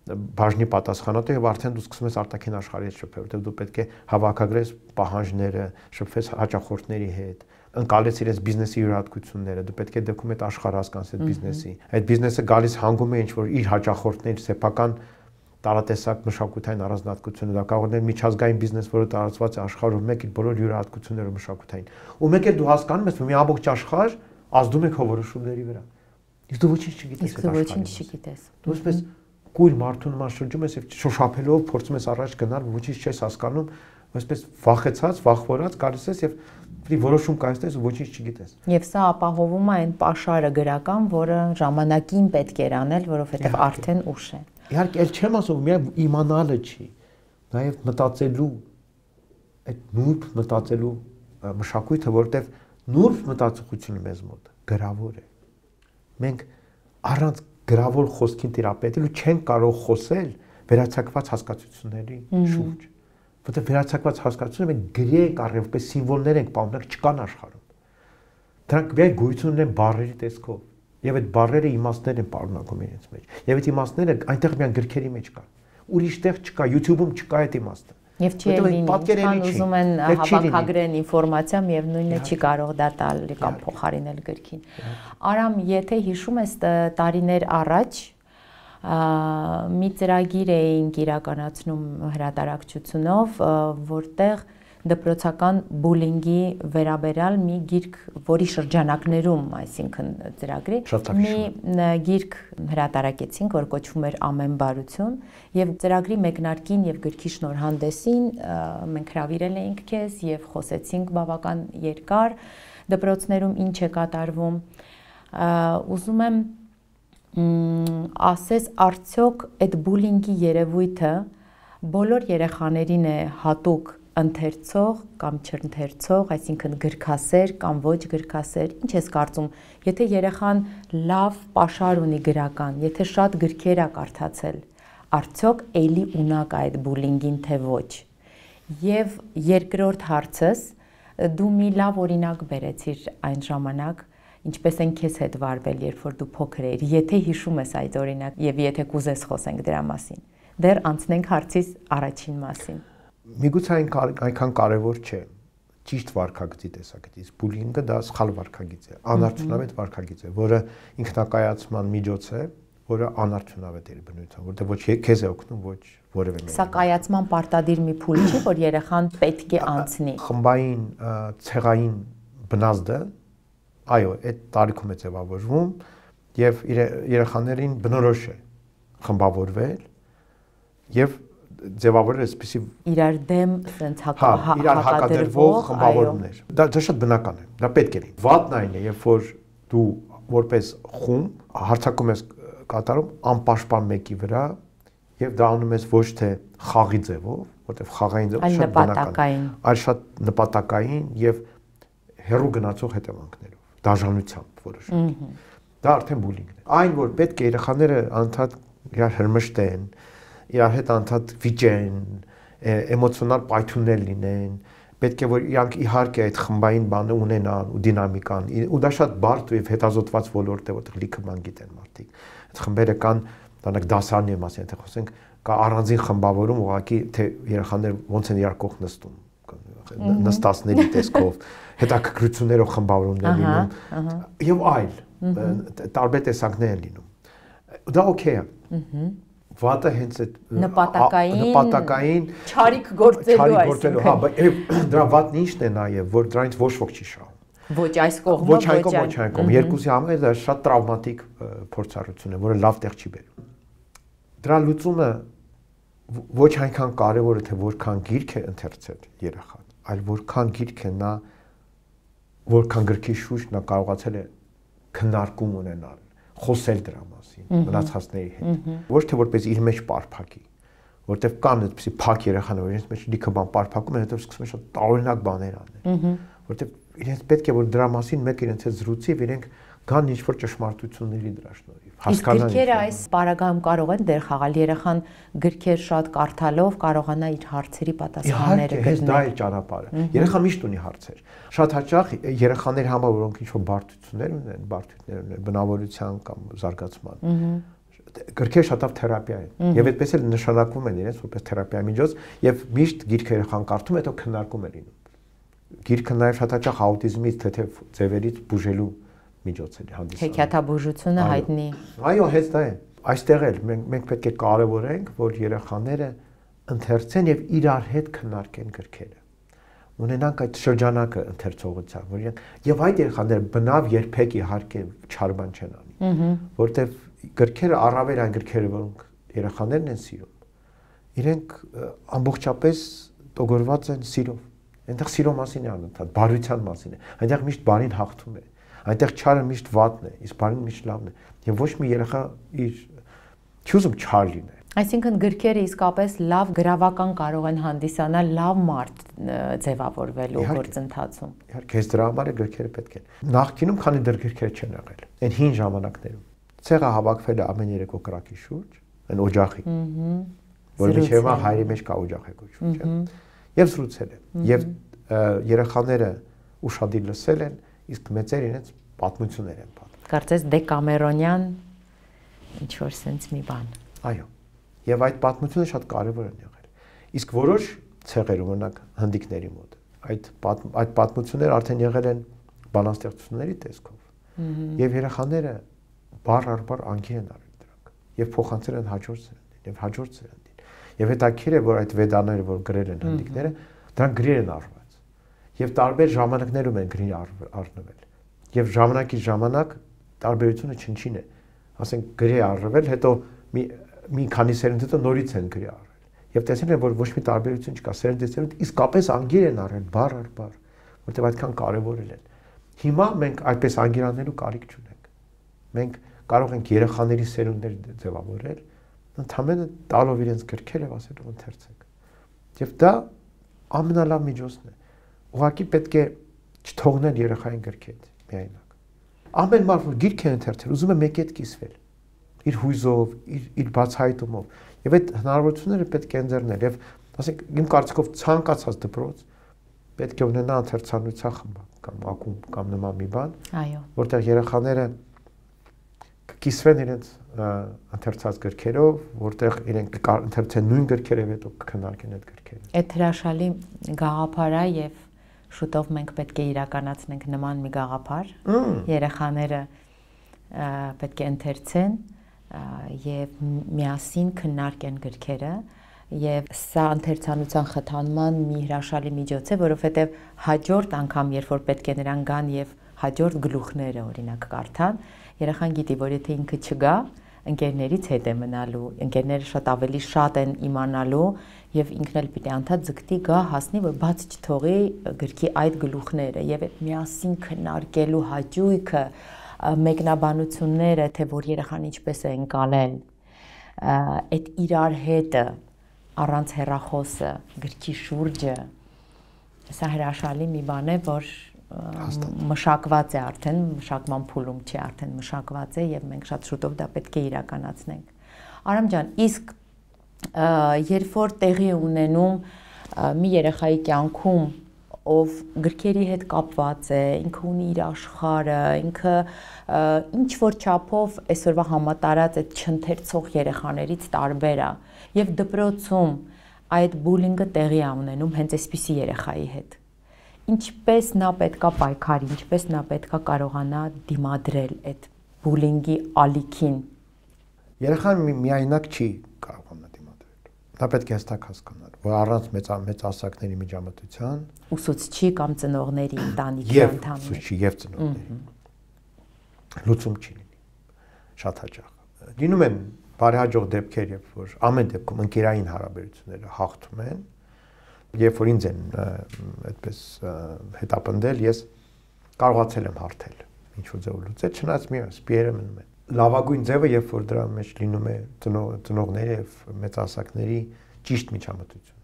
բաժնի պատասխանատու եւ արդեն դու սկսում ես արտաքին աշխարհի հետ շփվել, որտեղ դու պետք է հավաքագրես պահանջները, շփվես հաճախորդների հետ, ընկալես իրենց բիզնեսի յուրահատկությունները, դու պետք է դեպքում այդ աշխարհը հասկանաս այդ բիզնեսի։ Այդ բիզնեսը գալիս հանգում է ինչ որ իր հաճախորդների սեփական տարատեսակ մշակութային առանձնահատկությունը, դա կարող է միջազգային բիզնես, որը տարածված է աշխարհում, մեկ իր բոլոր յուրահատկությունները մշակութային։ Ու մեկ էլ դու հասկանում ես, որ մի ամբողջ աշխարհ ազդում է քո որոշումների վրա։ Իսկ դու ոչինչ չգիտես այդ աշխարհի։ Ոչինչ չգիտես։ Դու ասես կույր մարդու նման շրջում ես եւ շոշափելով փորձում ես առաջ գնալ, ոչինչ չես հասկանում, այսպես վախեցած, վախվորած գալիս ես եւ պիտի որոշում կայացնես ու ոչինչ չգիտես։ Եվ սա ապահովում է այն պաշարը գրական, որը ժամանակին պետք էր անել, որովհետեւ արդեն ուշ է։ Իհարկե, ել չեմ ասում, միայն իմանալը չի, նաեւ մտածելու այդ նուրբ մտածելու մշակույթը, որտեղ նուրբ մտածողությունը մեզ մոտ գրավոր է։ Մենք առանց գրավոր խոսքին տիրապետելու չեն կարող խոսել վերացակված հասկացությունների շուրջ։ Որտեղ վերացակված հասկացությունը մենք գրի ենք առ որպես սիմվոլներ ենք պահում, դրանք չկան աշխարհում։ Դրանք միայն գոյություն ունեն բառերի տեսքով, եւ այդ բառերը իմաստներ են պարունակում իրենց մեջ։ Եվ այդ իմաստները այնտեղ միայն գրքերի մեջ կան։ Ուրիշ տեղ չկա, YouTube-ում չկա այդ իմաստը։ Եվ չի լինի, ուզում են հավաքագրեն ինֆորմացիա, եւ նույնը չի կարող դա տալ կամ փոխարինել գրքին։ Արամ, եթե հիշում ես տարիներ առաջ մի ծրագիր էինք իրականացնում հրատարակչությունով, որտեղ դպրոցական բուլինգի վերաբերյալ մի գիրք, որի շրջանակներում, այսինքն ծրագրի, մի գիրք հրատարակեցինք, որ կոչվում էր Ամեն բարություն, եւ ծրագրի մեկնարկին եւ գրքի շնորհանդեսին մենք հրավիրել էինք քեզ եւ խոսեցինք բավական երկար դպրոցներում ինչ է կատարվում։ Ուզում եմ ասես արդյոք այդ բուլինգի երևույթը բոլոր երեխաներին է հատուկ ընթերցող կամ չընթերցող, այսինքն գրքասեր կամ ոչ գրքասեր, ինչ ես կարծում, եթե երեխան լավ պաշար ունի գրական, եթե շատ գրքեր է կարդացել, արդյոք էլի ունակ է այդ բուլինգին թե ոչ։ Եվ երկրորդ հարցս, դու մի լավ օրինակ բերեցիր այն ժամանակ, ինչպես են քեզ հետ վարվել, երբ որ դու փոքր էիր, եթե հիշում ես այդ օրինակ եւ եթե կուզես խոսենք դրա մասին։ Դեռ անցնենք հարցից առաջին մասին։ Միգուցե այնքան կարևոր չէ ճիշտ վարքագծի տեսակետից։ Բուլինգը դա սխալ վարքագիծ է, անարդյունավետ վարքագիծ է, որը ինքնակայացման միջոց է, որը անարդյունավետ է բնույթով, որտեղ ոչ քեզ է օգնում, ոչ որևէ մեկին։ Սա կայացման պարտադիր մի փուլ չի, որ երեխան պետք է անցնի։ Խմբային ցեղային բնազդը, այո, այդ տարիքում է ձևավորվում եւ երեխաներին բնորոշ է խմբավորվել եւ ձևավորել այսպեսի իրար դեմ sense հակադրվող խմբավորումներ։ Դա շատ բնական է, դա պետք է լինի։ Վատն այն է, երբ որ դու որպես խումբ հարձակում ես կատարում անպաշտպան մեկի վրա եւ դա անում ես ոչ թե խաղի ձևով, որտեղ խաղային ձևով շատ բնական, այլ շատ նպատակային եւ հեռու գնացող հետևանքներով, դաժանությամբ որոշակի։ Դա արդեն բուլինգն է։ Այն որ պետք է երեխաները անդադ իրար հրմշտեն, իրար հետ անդադ վիճեն, էմոցիոնալ պայթուններ լինեն, պետք է որ իրանք իհարկե այդ խմբային բանը ունենան ու դինամիկան, ու դա շատ բարդ եւ հետազոտված ոլորտ է, որտեղ լիքը բան գիտեն մարդիկ։ Այդ խմբերը կան, դանակ դասարանի մասին, եթե խոսենք, կա առանձին խմբավորում, ուղղակի թե երեխաները ոնց են իրար կողք նստում, նստածների տեսքով, հետաքրքրություններով խմբավորումներ լինում եւ այլ տարբեր տեսակներ են լինում։ Դա օքեյ է։ Վատը հենց այդ նպատակային չարիք գործելու, հա, դրա վատն ինչն է նաեւ, որ դրանից ոչ ոք չի շահում։ Ոչ այս կողմը, ոչ այն կողմը, երկուսի համար դա շատ տրավմատիկ փորձառություն է, որը լավ տեղ չի բերում։ Դրա լուծումը ոչ այնքան կարևոր է, թե որքան գիրք է ընթերցել երեխան, այլ որքան գիրք է նա, որքան գրքի շուրջ նա կարողացել է քննարկում ունենալ, խոսել դրա մասին մնացածների հետ։ Ոչ թե որպես իր մեջ պարփակի, որտեվ կան այդպիսի փակ երեխաներ, որ իրենց մեջ լիքը բան պարփակում են, հետո սկսում են շատ տարօրինակ բաներ անել, որտեվ իրենց պետք է որ դրա մասին մեկ իրենց հետ զրուցի, եւ իրենք գան ինչ-որ ճշմարտությունների դրա շնորհիվ։ Հասկանան։ Իսկ գրքերը այս պարագայում կարող են դեր խաղալ, երեխան գրքեր շատ կարդալով կարողանա իր հարցերի պատասխանները գտնել։ Իհարկե, դա է ճանապարհը։ Երեխան միշտ ունի հարցեր։ Շատ հաճախ երեխաների համար, որոնք ինչ-որ բարդություններ ունեն, բնավորության կամ զարգացման, գրքերը շատ լավ թերապիա են եւ այդպես էլ նշանակվում են իրենց որպես թերապիա միջոց եւ միշտ գիրքը երեխան կարդում հետո քննարկում է լինում գիրքը նաեւ շատ հաճախ աուտիզմից թեթև ձևերից բուժելու միջոց է հանդիսանում հեքիաթաբուժությունը հայտնի այո հենց դա է այստեղ էլ մենք պետք է կարևորենք որ երեխաները ընթերցեն եւ իրար հետ քննարկեն գրքերը ունենանք այդ շրջանակը ընթերցողության որ եւ այդ երեխաները բնավ երբեք իհարկե չար բան չեն անի որտեվ գրքերը առավել այն գրքերը որոնք երեխաներն են սիրում իրենք ամբողջապես տոգորված են սիրով այնտեղ սիրո մասին է անընդհատ բարության մասին է այնտեղ միշտ բարին հաղթում է այնտեղ չարը միշտ վատն է իսկ բարին միշտ լավն է եւ ոչ մի երեխա իր չուզում չար լինի Այսինքն գրքերը իսկապես լավ գրավական կարող են հանդիսանալ լավ մարդ ձևավորվելու գործընթացում։ Իհարկե, այս դրա համար է գրքերը պետք են։ Նախկինում քանի դեռ գրքերը չեն եղել, այն հին ժամանակներում ցեղը հավաքվել է ամեն երեկո կրակի շուրջ, այն օջախի։ Որը միջևա հայրի մեջ կա օջախ է կոչվում, չէ՞։ Եվ զրուցել են։ Եվ երեխաները ուշադիր լսել են, իսկ մեծերը իրենց պատմություններ են պատմում։ Կարծես Դեկամերոնյան ինչ որ sense մի բան։ Այո։ Եվ այդ պատմությունը շատ կարևոր են եղել։ Իսկ որոշ ցեղեր օրինակ հնդիկների մոտ այդ պատմությունները արդեն եղել են բանաստեղծությունների տեսքով։ Եվ երեխաները բառ առ բառ անգիր են արել դրանք եւ փոխանցել են հաջորդ սերնդին եւ հաջորդ սերնդին։ Եվ հետաքրիր է որ այդ վեդաները որ գրել են հնդիկները դրանք գրեր են արված։ Եվ տարբեր ժամանակներում են գրի առնվել։ Եվ ժամանակից ժամանակ տարբերությունը չնչին է։ Ասենք գրի առվել, հետո մի քանի սերունդ հետո նորից են գրի առել։ Եվ տեսնում են, որ ոչ մի տարբերություն չկա, սերունդից սերունդ իսկապես անգիր են առել, բառ առ բառ, որտեղ այդքան կարևորել են։ Հիմա մենք այդպես անգիրանելու կարիք չունենք։ Մենք կարող ենք երեխաների սերունդներ ձևավորել, ընդհանրապես տալով իրենց գրքերը ասելով ընթերցեք։ Եվ դա ամենալավ միջոցն է։ Ուղղակի պետք է չթողնել երեխային գրքից միայնակ։ Ամեն մարդ որ գիրք է ընթերցել, ուզում է մեկի հետ կիսվել։ Իր հույզով, իր բացահայտումով եւ այդ հնարավորությունները պետք է ընձեռնել եւ ասենք իմ կարծիքով ցանկացած դպրոց պետք է ունենա ընթերցանության խմբակ կամ ակումբ կամ նման մի բան այո որտեղ երեխաները կիսվեն իրենց ընթերցած գրքերով որտեղ իրենք ընթերցեն նույն գրքերը հետո կքննարկեն այդ գրքերը այդ հրաշալի գաղափար է եւ շուտով մենք պետք է իրականացնենք նման մի գաղափար երեխաները պետք է ընթերցեն եւ միասին քննարկեն գրքերը եւ սա ընթերցանության խթանման մի հրաշալի միջոց է, որովհետեւ հաջորդ անգամ, երբ որ պետք է նրան գան եւ հաջորդ գլուխները օրինակ կարդան, երեխան գիտի, որ եթե ինքը չգա, ընկերներից հետ է մնալու, ընկերները շատ ավելի շատ են իմանալու եւ ինքն էլ պիտի անդադ ձգտի գա հասնի, որ բաց չթողի գրքի այդ գլուխները եւ այդ միասին քննարկելու հաճույքը մեկնաբանությունները, թե որ երեխան ինչպես է ընկալել, այդ իրար հետը առանց հեռախոսը, գրքի շուրջը, սա հրաշալի մի բան է, որ մշակված է արդեն, մշակման փուլում չի արդեն մշակված է եւ մենք շատ շուտով դա պետք է իրականացնենք։ Արամ ջան, իսկ երբ որ տեղի ունենում մի երեխայի կյանքում ով գրքերի հետ կապված է, ինքը ունի իր աշխարհը, ինքը ինչ որ չափով այսօրվա համատարած այդ չընթերցող երեխաներից տարբեր է եւ դպրոցում այդ բուլինգը տեղի է ունենում հենց այսպիսի երեխայի հետ։ Ինչպես նա պետքա պայքարի, ինչպես նա պետքա կարողանա դիմադրել այդ բուլինգի ալիքին։ Երեխան միայնակ չի կարողանա դիմադրել։ Նա պետք է հստակ հասկանալ, որ առանց մեծ ասակների միջամտության ուսուցչի կամ ծնողների ընտանիքի անդամների ուսուցչի եւ ծնողների լուծում չի լինի շատ հաճախ լինում են բարեհաջող դեպքեր երբ որ ամեն դեպքում ընկերային հարաբերությունները հաղթում են երբ որ ինձ են այդպես հետապնդել ես կարողացել եմ հարթել ինչ որ ձեւ լուծել չնայած մի սպիերը մնում են լավագույն ձևը երբ որ դրա մեջ լինում է ծնողների եւ մեծահասակների ճիշտ միջամտություն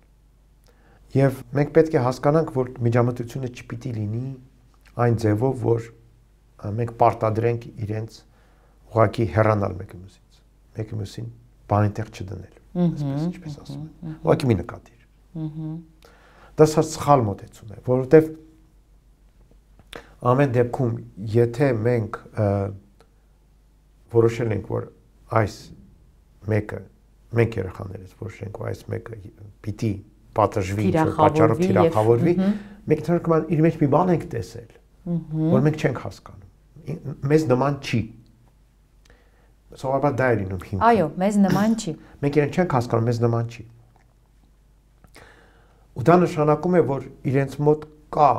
Եվ մենք պետք է հասկանանք, որ միջամտությունը չպիտի լինի այն ձևով, որ մենք պարտադրենք իրենց ուղղակի հեռանալ մեկի մյուսին բանի տեղ չդնել, այսպես ինչպես ասում են։ Ուղղակի մի նկատիր։ Դա սխալ մոտեցում է, որովհետև ամեն դեպքում, եթե մենք որոշել ենք, որ այս մեկը մենք երեխաներից որոշենք, որ այս մեկը պիտի պատժվի, պատճառով թիրախավորվի, մենք թարգման իր մեջ մի բան ենք տեսել, որ մենք չենք հասկանում։ Մեզ նման չի։ Սովորաբար դա է լինում հիմքը։ Այո, մեզ նման չի։ Մենք իրեն չենք հասկանում, մեզ նման չի։ Ու դա նշանակում է, որ իրենց մոտ կա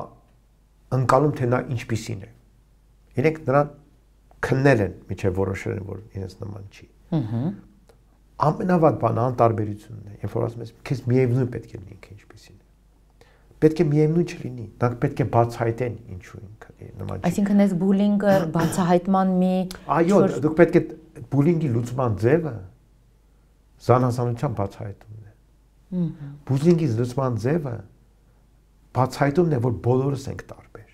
ընկալում, թե նա ինչպիսին է։ Իրենք նրան քննել են, միջև որոշել են, որ իրենց նման չի։ Ամենավատ բանը անտարբերությունն է, երբ որ ասում ես, քեզ միևնույն պետք է լինի ինքը ինչպիսին է։ Պետք է միևնույն չլինի, նրանք պետք է բացահայտեն ինչու ինքը նման չի։ Այսինքն այս բուլինգը բացահայտման մի Այո, դուք պետք է բուլինգի լուծման ձևը զանազանության բացահայտումն է։ Բուլինգի լուծման ձևը բացահայտումն է, որ բոլորս ենք տարբեր։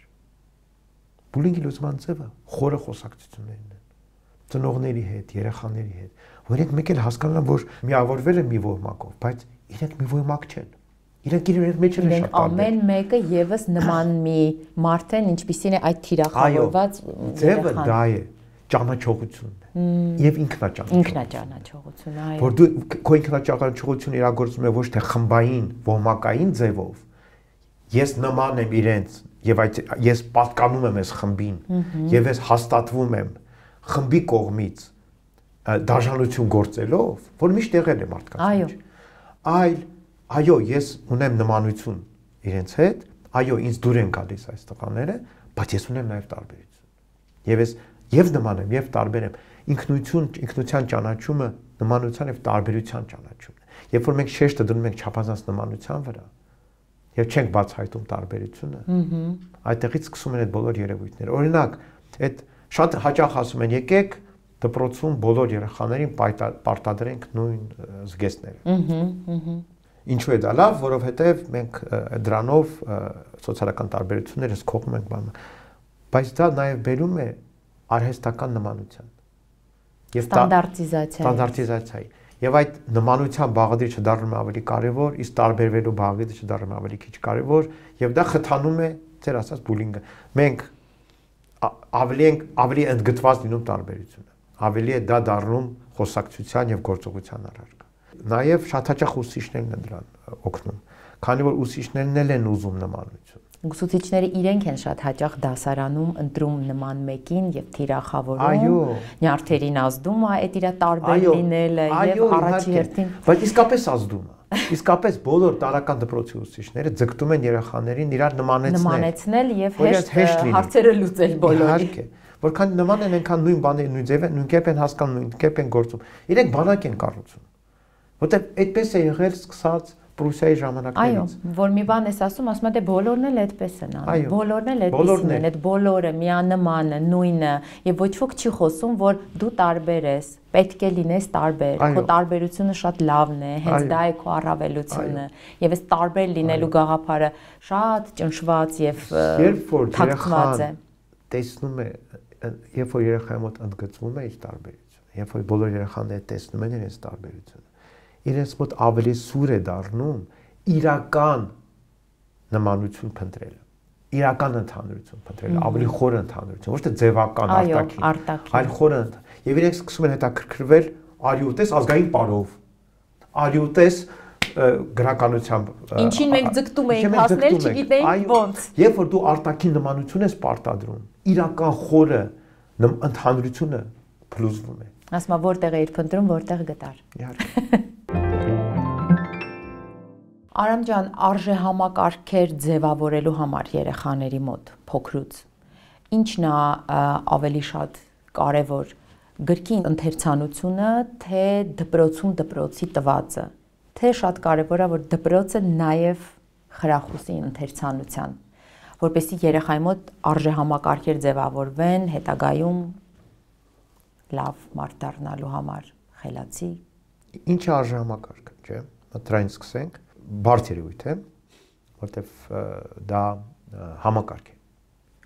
Բուլինգի լուծման ձևը խորը խոսակցություններն են։ Ծնողների հետ, երեխաների հետ, որ իրենք մեկ էլ հասկանան, որ միավորվել են մի ոհմակով, բայց իրենք մի ոհմակ չեն։ Իրենք իրենց մեջ են շատ տարբեր։ Ամեն մեկը եւս նման մի մարդ են, ինչպիսին է այդ թիրախավորված ձևը դա է, ճանաչողությունն է։ Եվ ինքնաճանաչողությունը, այո։ Որ դու քո ինքնաճանաչողությունը իրագործում ես ոչ թե խմբային, ոհմակային ձևով, ես նման եմ իրենց եւ ես պատկանում եմ այս խմբին եւ ես հաստատվում եմ խմբի կողմից դաժանություն գործելով, որ միշտ եղել է մարդկանց մեջ։ Այո, ես ունեմ նմանություն իրենց հետ, այո, ինձ դուր են գալիս այս տղաները, բայց ես ունեմ նաեւ տարբերություն։ Եվ ես եւ նման եմ, եւ տարբեր եմ։ Ինքնության ճանաչումը նմանության եւ տարբերության ճանաչումն է։ Երբ որ մենք շեշտը դնում ենք չափազանց նմանության վրա, եւ չենք բացահայտում տարբերությունը, այդտեղից սկսում են այդ բոլոր երևույթները։ Օրինակ, այդ շատ հաճախ ասում են, եկեք դպրոցում բոլոր երեխաներին պարտադրենք նույն զգեստները։ Ինչու է դա լավ, որովհետեւ մենք դրանով սոցիալական տարբերությունները սկսում ենք բանը։ Բայց դա նաեւ բերում է արհեստական նմանության եւ ստանդարտիզացիայի։ Եվ այդ նմանության բաղադրիչը դառնում է ավելի կարևոր, իսկ տարբերվելու բաղադրիչը դառնում է ավելի քիչ կարևոր, եւ դա խթանում է ձեր ասած բուլինգը։ Մենք ավելի ընդգծված լինում տարբերությունը։ Ավելի է դա դառնում խոսակցության եւ գործողության առարկա։ Նաեւ շատ հաճախ ուսուցիչներն են դրան օգնում, քանի որ ուսուցիչներն էլ են ուզում նմանություն։ Ուսուցիչները իրենք են շատ հաճախ դասարանում ընտրում նման մեկին եւ թիրախավորում, նյարդերին ազդում է այդ իր տարբեր լինելը եւ առաջի հերթին։ Բայց իսկապես ազդում է։ Իսկապես բոլոր տարական դպրոցի ուսուցիչները ձգտում են երեխաներին իրար նմանեցնել եւ հեշտ հարցերը լուծել բոլորի։ Իհարկե, որքան նման են, այնքան նույն բաները, նույն ձևը, նույն կերպ են հասկանում, նույն կերպ են գործում։ Իրենք բանակ են կառուցում։ Որտեւ այդպես է եղել սկսած Պրուսիայի ժամանակներից։ Այո, որ մի բան ես ասում է, դե բոլորն էլ այդպես են անում։ Բոլորն էլ այդպես են, այդ բոլորը միանմանը, նույնը, եւ ոչ ոք չի խոսում, որ դու տարբեր ես, պետք է լինես տարբեր, քո տարբերությունը շատ լավն է, հենց դա է քո առավելությունը, եւ այս տարբեր լինելու գաղափարը շատ ճնշված եւ թաքցված է։ Տեսնում է, երբ որ երեխայի մոտ ընդգծվում է իր տարբերությունը, երբ որ բոլոր երեխաները տեսնում են իրենց տարբերությունը, իրենց մոտ ավելի սուր է դառնում իրական նմանություն փնտրելը, իրական ընդհանրություն փնտրելը, ավելի խորը ընդհանրություն, ոչ թե ձևական արտաքին, այլ խորը, եւ իրենք սկսում են հետաքրքրվել արիուտես ազգային պարով, արիուտես գրականությամբ, ինչին մենք ձգտում ենք հասնել, չգիտենք ոնց։ Երբ որ դու արտաքին նմանություն ես պարտադրում, իրական խորը ընդհանրությունը փլուզվում է։ Ասում եմ, որտեղ էիր փնտրում, որտեղ գտար։ Իհարկե։ Արամ ջան, արժե համակարգեր ձևավորելու համար երեխաների մոտ փոքրուց ինչն է ավելի շատ կարևոր, գրքի ընթերցանությունը, թե դպրոցում դպրոցի տվածը, թե շատ կարևոր է, որ դպրոցը նաև խրախուսի ընթերցանության, որպեսզի երեխայի մոտ արժե համակարգեր ձևավորվեն հետագայում լավ մարդ դառնալու համար, խելացի։ Ինչ է արժե համակարգը, չէ՞։ Դրանից սկսենք։ Բարդ երևույթ է, որտեվ դա համակարգ է։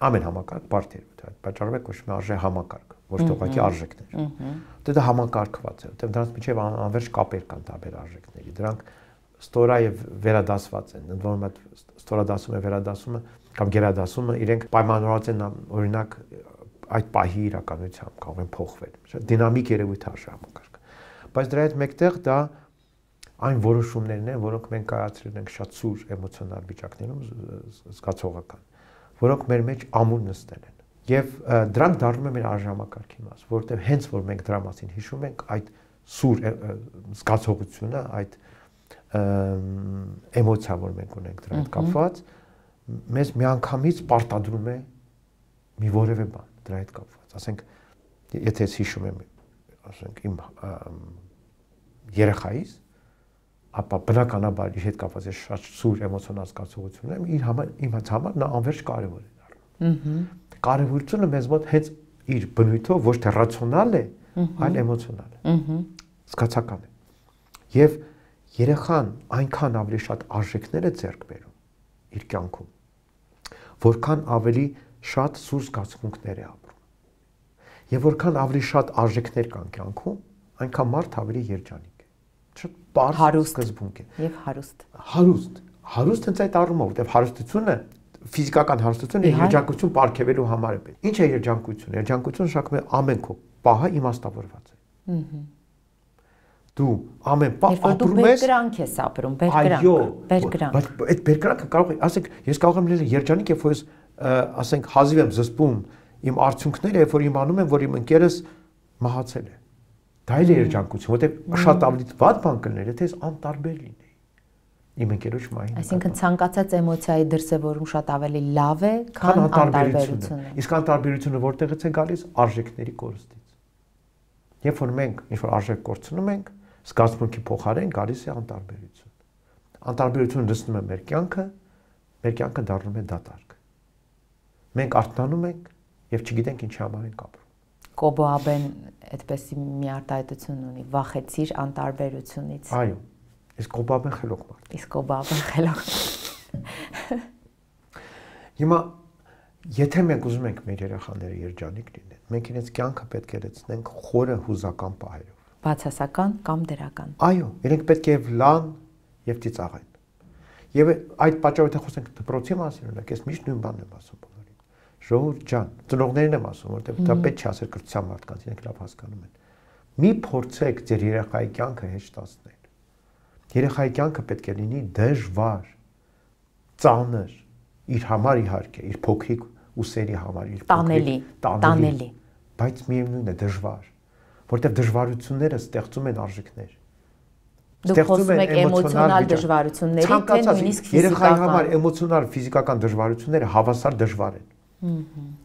Ամեն համակարգ բարդ երևույթ է, այդ պատճառով է կոչվում արժե համակարգ, ոչ թե ուղղակի արժեքներ։ Դա համակարգված է, որտեվ դրանց միջև անվերջ կապեր կան տարբեր արժեքների։ Դրանք ստորա եւ վերադասված են, ընդ որում ստորադասումը, վերադասումը կամ գերադասումը իրենք պայմանավորված են օրինակ այդ պահի իրականությամբ կարող են փոխվել։ Շատ դինամիկ երևույթ է արժե համակարգը։ բայց դրա հետ մեկտեղ դա այն որոշումներն են, որոնք մենք կայացրել ենք շատ սուր էմոցիոնալ վիճակներում, զգացողական, որոնք մեր մեջ ամուր նստել են։ Եվ դրանք դառնում են մեր արժանապատվի մաս, որովհետև հենց որ մենք դրա մասին հիշում ենք, այդ սուր զգացողությունը, այդ էմոցիա, որ մենք ունենք դրա հետ կապված, մեզ միանգամից պարտադրում է մի որևէ բան դրա հետ կապված։ Ասենք, եթե ես հիշում եմ, ասենք իմ երեխայիս, ապա բնականաբար իր հետ կապված է շատ սուր էմոցիոնալ զգացողություն ունեմ, իմ համար նա անվերջ կարևոր է դառնում։ Կարևորությունը մեզ մոտ հենց իր բնույթով ոչ թե ռացիոնալ է, այլ էմոցիոնալ է։ Զգացական է։ Եվ երեխան այնքան ավելի շատ արժեքներ է ձեռք բերում իր կյանքում, որքան ավելի շատ սուր զգացմունքներ է ապրում։ Եվ որքան ավելի շատ արժեքներ կան կյանքում, այնքան մարդ ավելի երջանիկ է։ Շատ բարձր սկզբունք է։ Եվ հարուստ։ Հարուստ հենց այդ առումով, որտեղ հարստությունը, ֆիզիկական հարստությունը երջանկություն պարգևելու համար է պետք։ Ինչ է երջանկություն։ Երջանկությունը շակում է ամեն քո պահը իմաստավորված է։ Դու ամեն պահ ապրում ես։ Բերկրանք ես ապրում, բերկրանք։ Բայց այդ բերկրանքը կարող է, ասենք, ես կարող եմ լինել երջանիկ, երբ որ ես, ասենք, հազիվ եմ զսպում իմ արդյունքները, երբ որ իմանում եմ, որ իմ ընկերս մահացել է։ Դա էլ է երջանկություն, որտեղ շատ ավելի վատ բան կլիներ, եթե ես անտարբեր լինեի իմ ընկերոջ մահին։ Այսինքն ցանկացած էմոցիայի դրսևորում շատ ավելի լավ է, քան անտարբերությունը։ Իսկ անտարբերությունը որտեղից է գալիս? Արժեքների կորստից։ Երբ որ մենք ինչ-որ արժեք կորցնում ենք, զգացմունքի փոխարեն գալիս է անտարբերություն։ Անտարբերությունը լցնում է մեր կյանքը դառնում է դատարկ։ Մենք արթնանում ենք եւ չգիտենք ինչի համար ենք ապրում։ Կոբո Աբեն այդպես մի արտահայտություն ունի, վախեցիր անտարբերությունից։ Այո, իսկ Կոբո Աբեն խելոք մարդ։ Իսկ Կոբո Աբեն խելոք։ Հիմա եթե մենք ուզում ենք մեր երեխաները երջանիկ լինեն, մենք իրենց կյանքը պետք է լցնենք խորը հուզական պահերով։ Բացասական կամ դրական։ Այո, իրենք պետք է լան եւ ծիծաղեն։ Եվ այդ պատճառով եթե խոսենք դպրոցի մասին, օրինակ ես միշտ նույն բանն եմ ասում բոլորին։ Ժողովուրդ ջան, ծնողներին եմ ասում, որովհետեւ դա պետք չի ասել կրթության մարդկանց, իրենք լավ հասկանում են։ Մի փորձեք ձեր երեխայի կյանքը հեշտացնել։ Երեխայի կյանքը պետք է լինի դժվար, ծանր, իր համար իհարկե, իր փոքրիկ ուսերի համար, իր տանելի, բայց միևնույն է դժվար, որտեղ դժվարությունները ստեղծում են արժեքներ։ Դուք խոսում եք էմոցիոնալ դժվարությունների, թե նույնիսկ ֆիզիկական։ Երեխայի համար էմոցիոնալ, ֆիզիկական դժվարությունները հավասար դժվար են։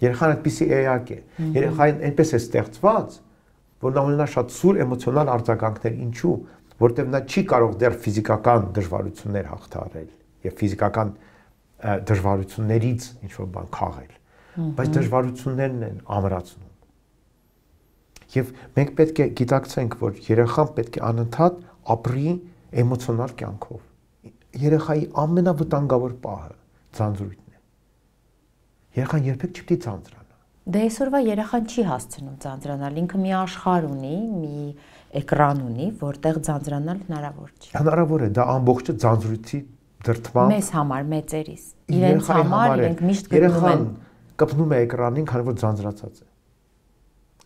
Երեխան այդպիսի էակ է։ Երեխային այնպես է ստեղծված, որ նա ունենա շատ սուր էմոցիոնալ արձագանքներ, ինչու, որտեղ նա չի կարող դեռ ֆիզիկական դժվարություններ հաղթահարել եւ ֆիզիկական դժվարություններից ինչ-որ բան քաղել, բայց դժվարություններն են ամրացնում։ Եվ մենք պետք է գիտակցենք, որ երեխան պետք է անընդհատ ապրի էմոցիոնալ կյանքով։ Երեխայի ամենավտանգավոր պահը ձանձրույթն է։ Երեխան երբեք չպետք է ձանձրանա։ Դե այսօրվա երեխան չի հասցնում ձանձրանալ, ինքը մի աշխարհ ունի, մի էկրան ունի, որտեղ ձանձրանալ հնարավոր չի։ Հնարավոր է, դա ամբողջը ձանձրույթի դրդման։ Մեզ համար, մեծերիս։ Իրենց համար իրենք միշտ գտնում են։ Երեխան կպնում է էկրանին, քանի որ ձանձրացած է։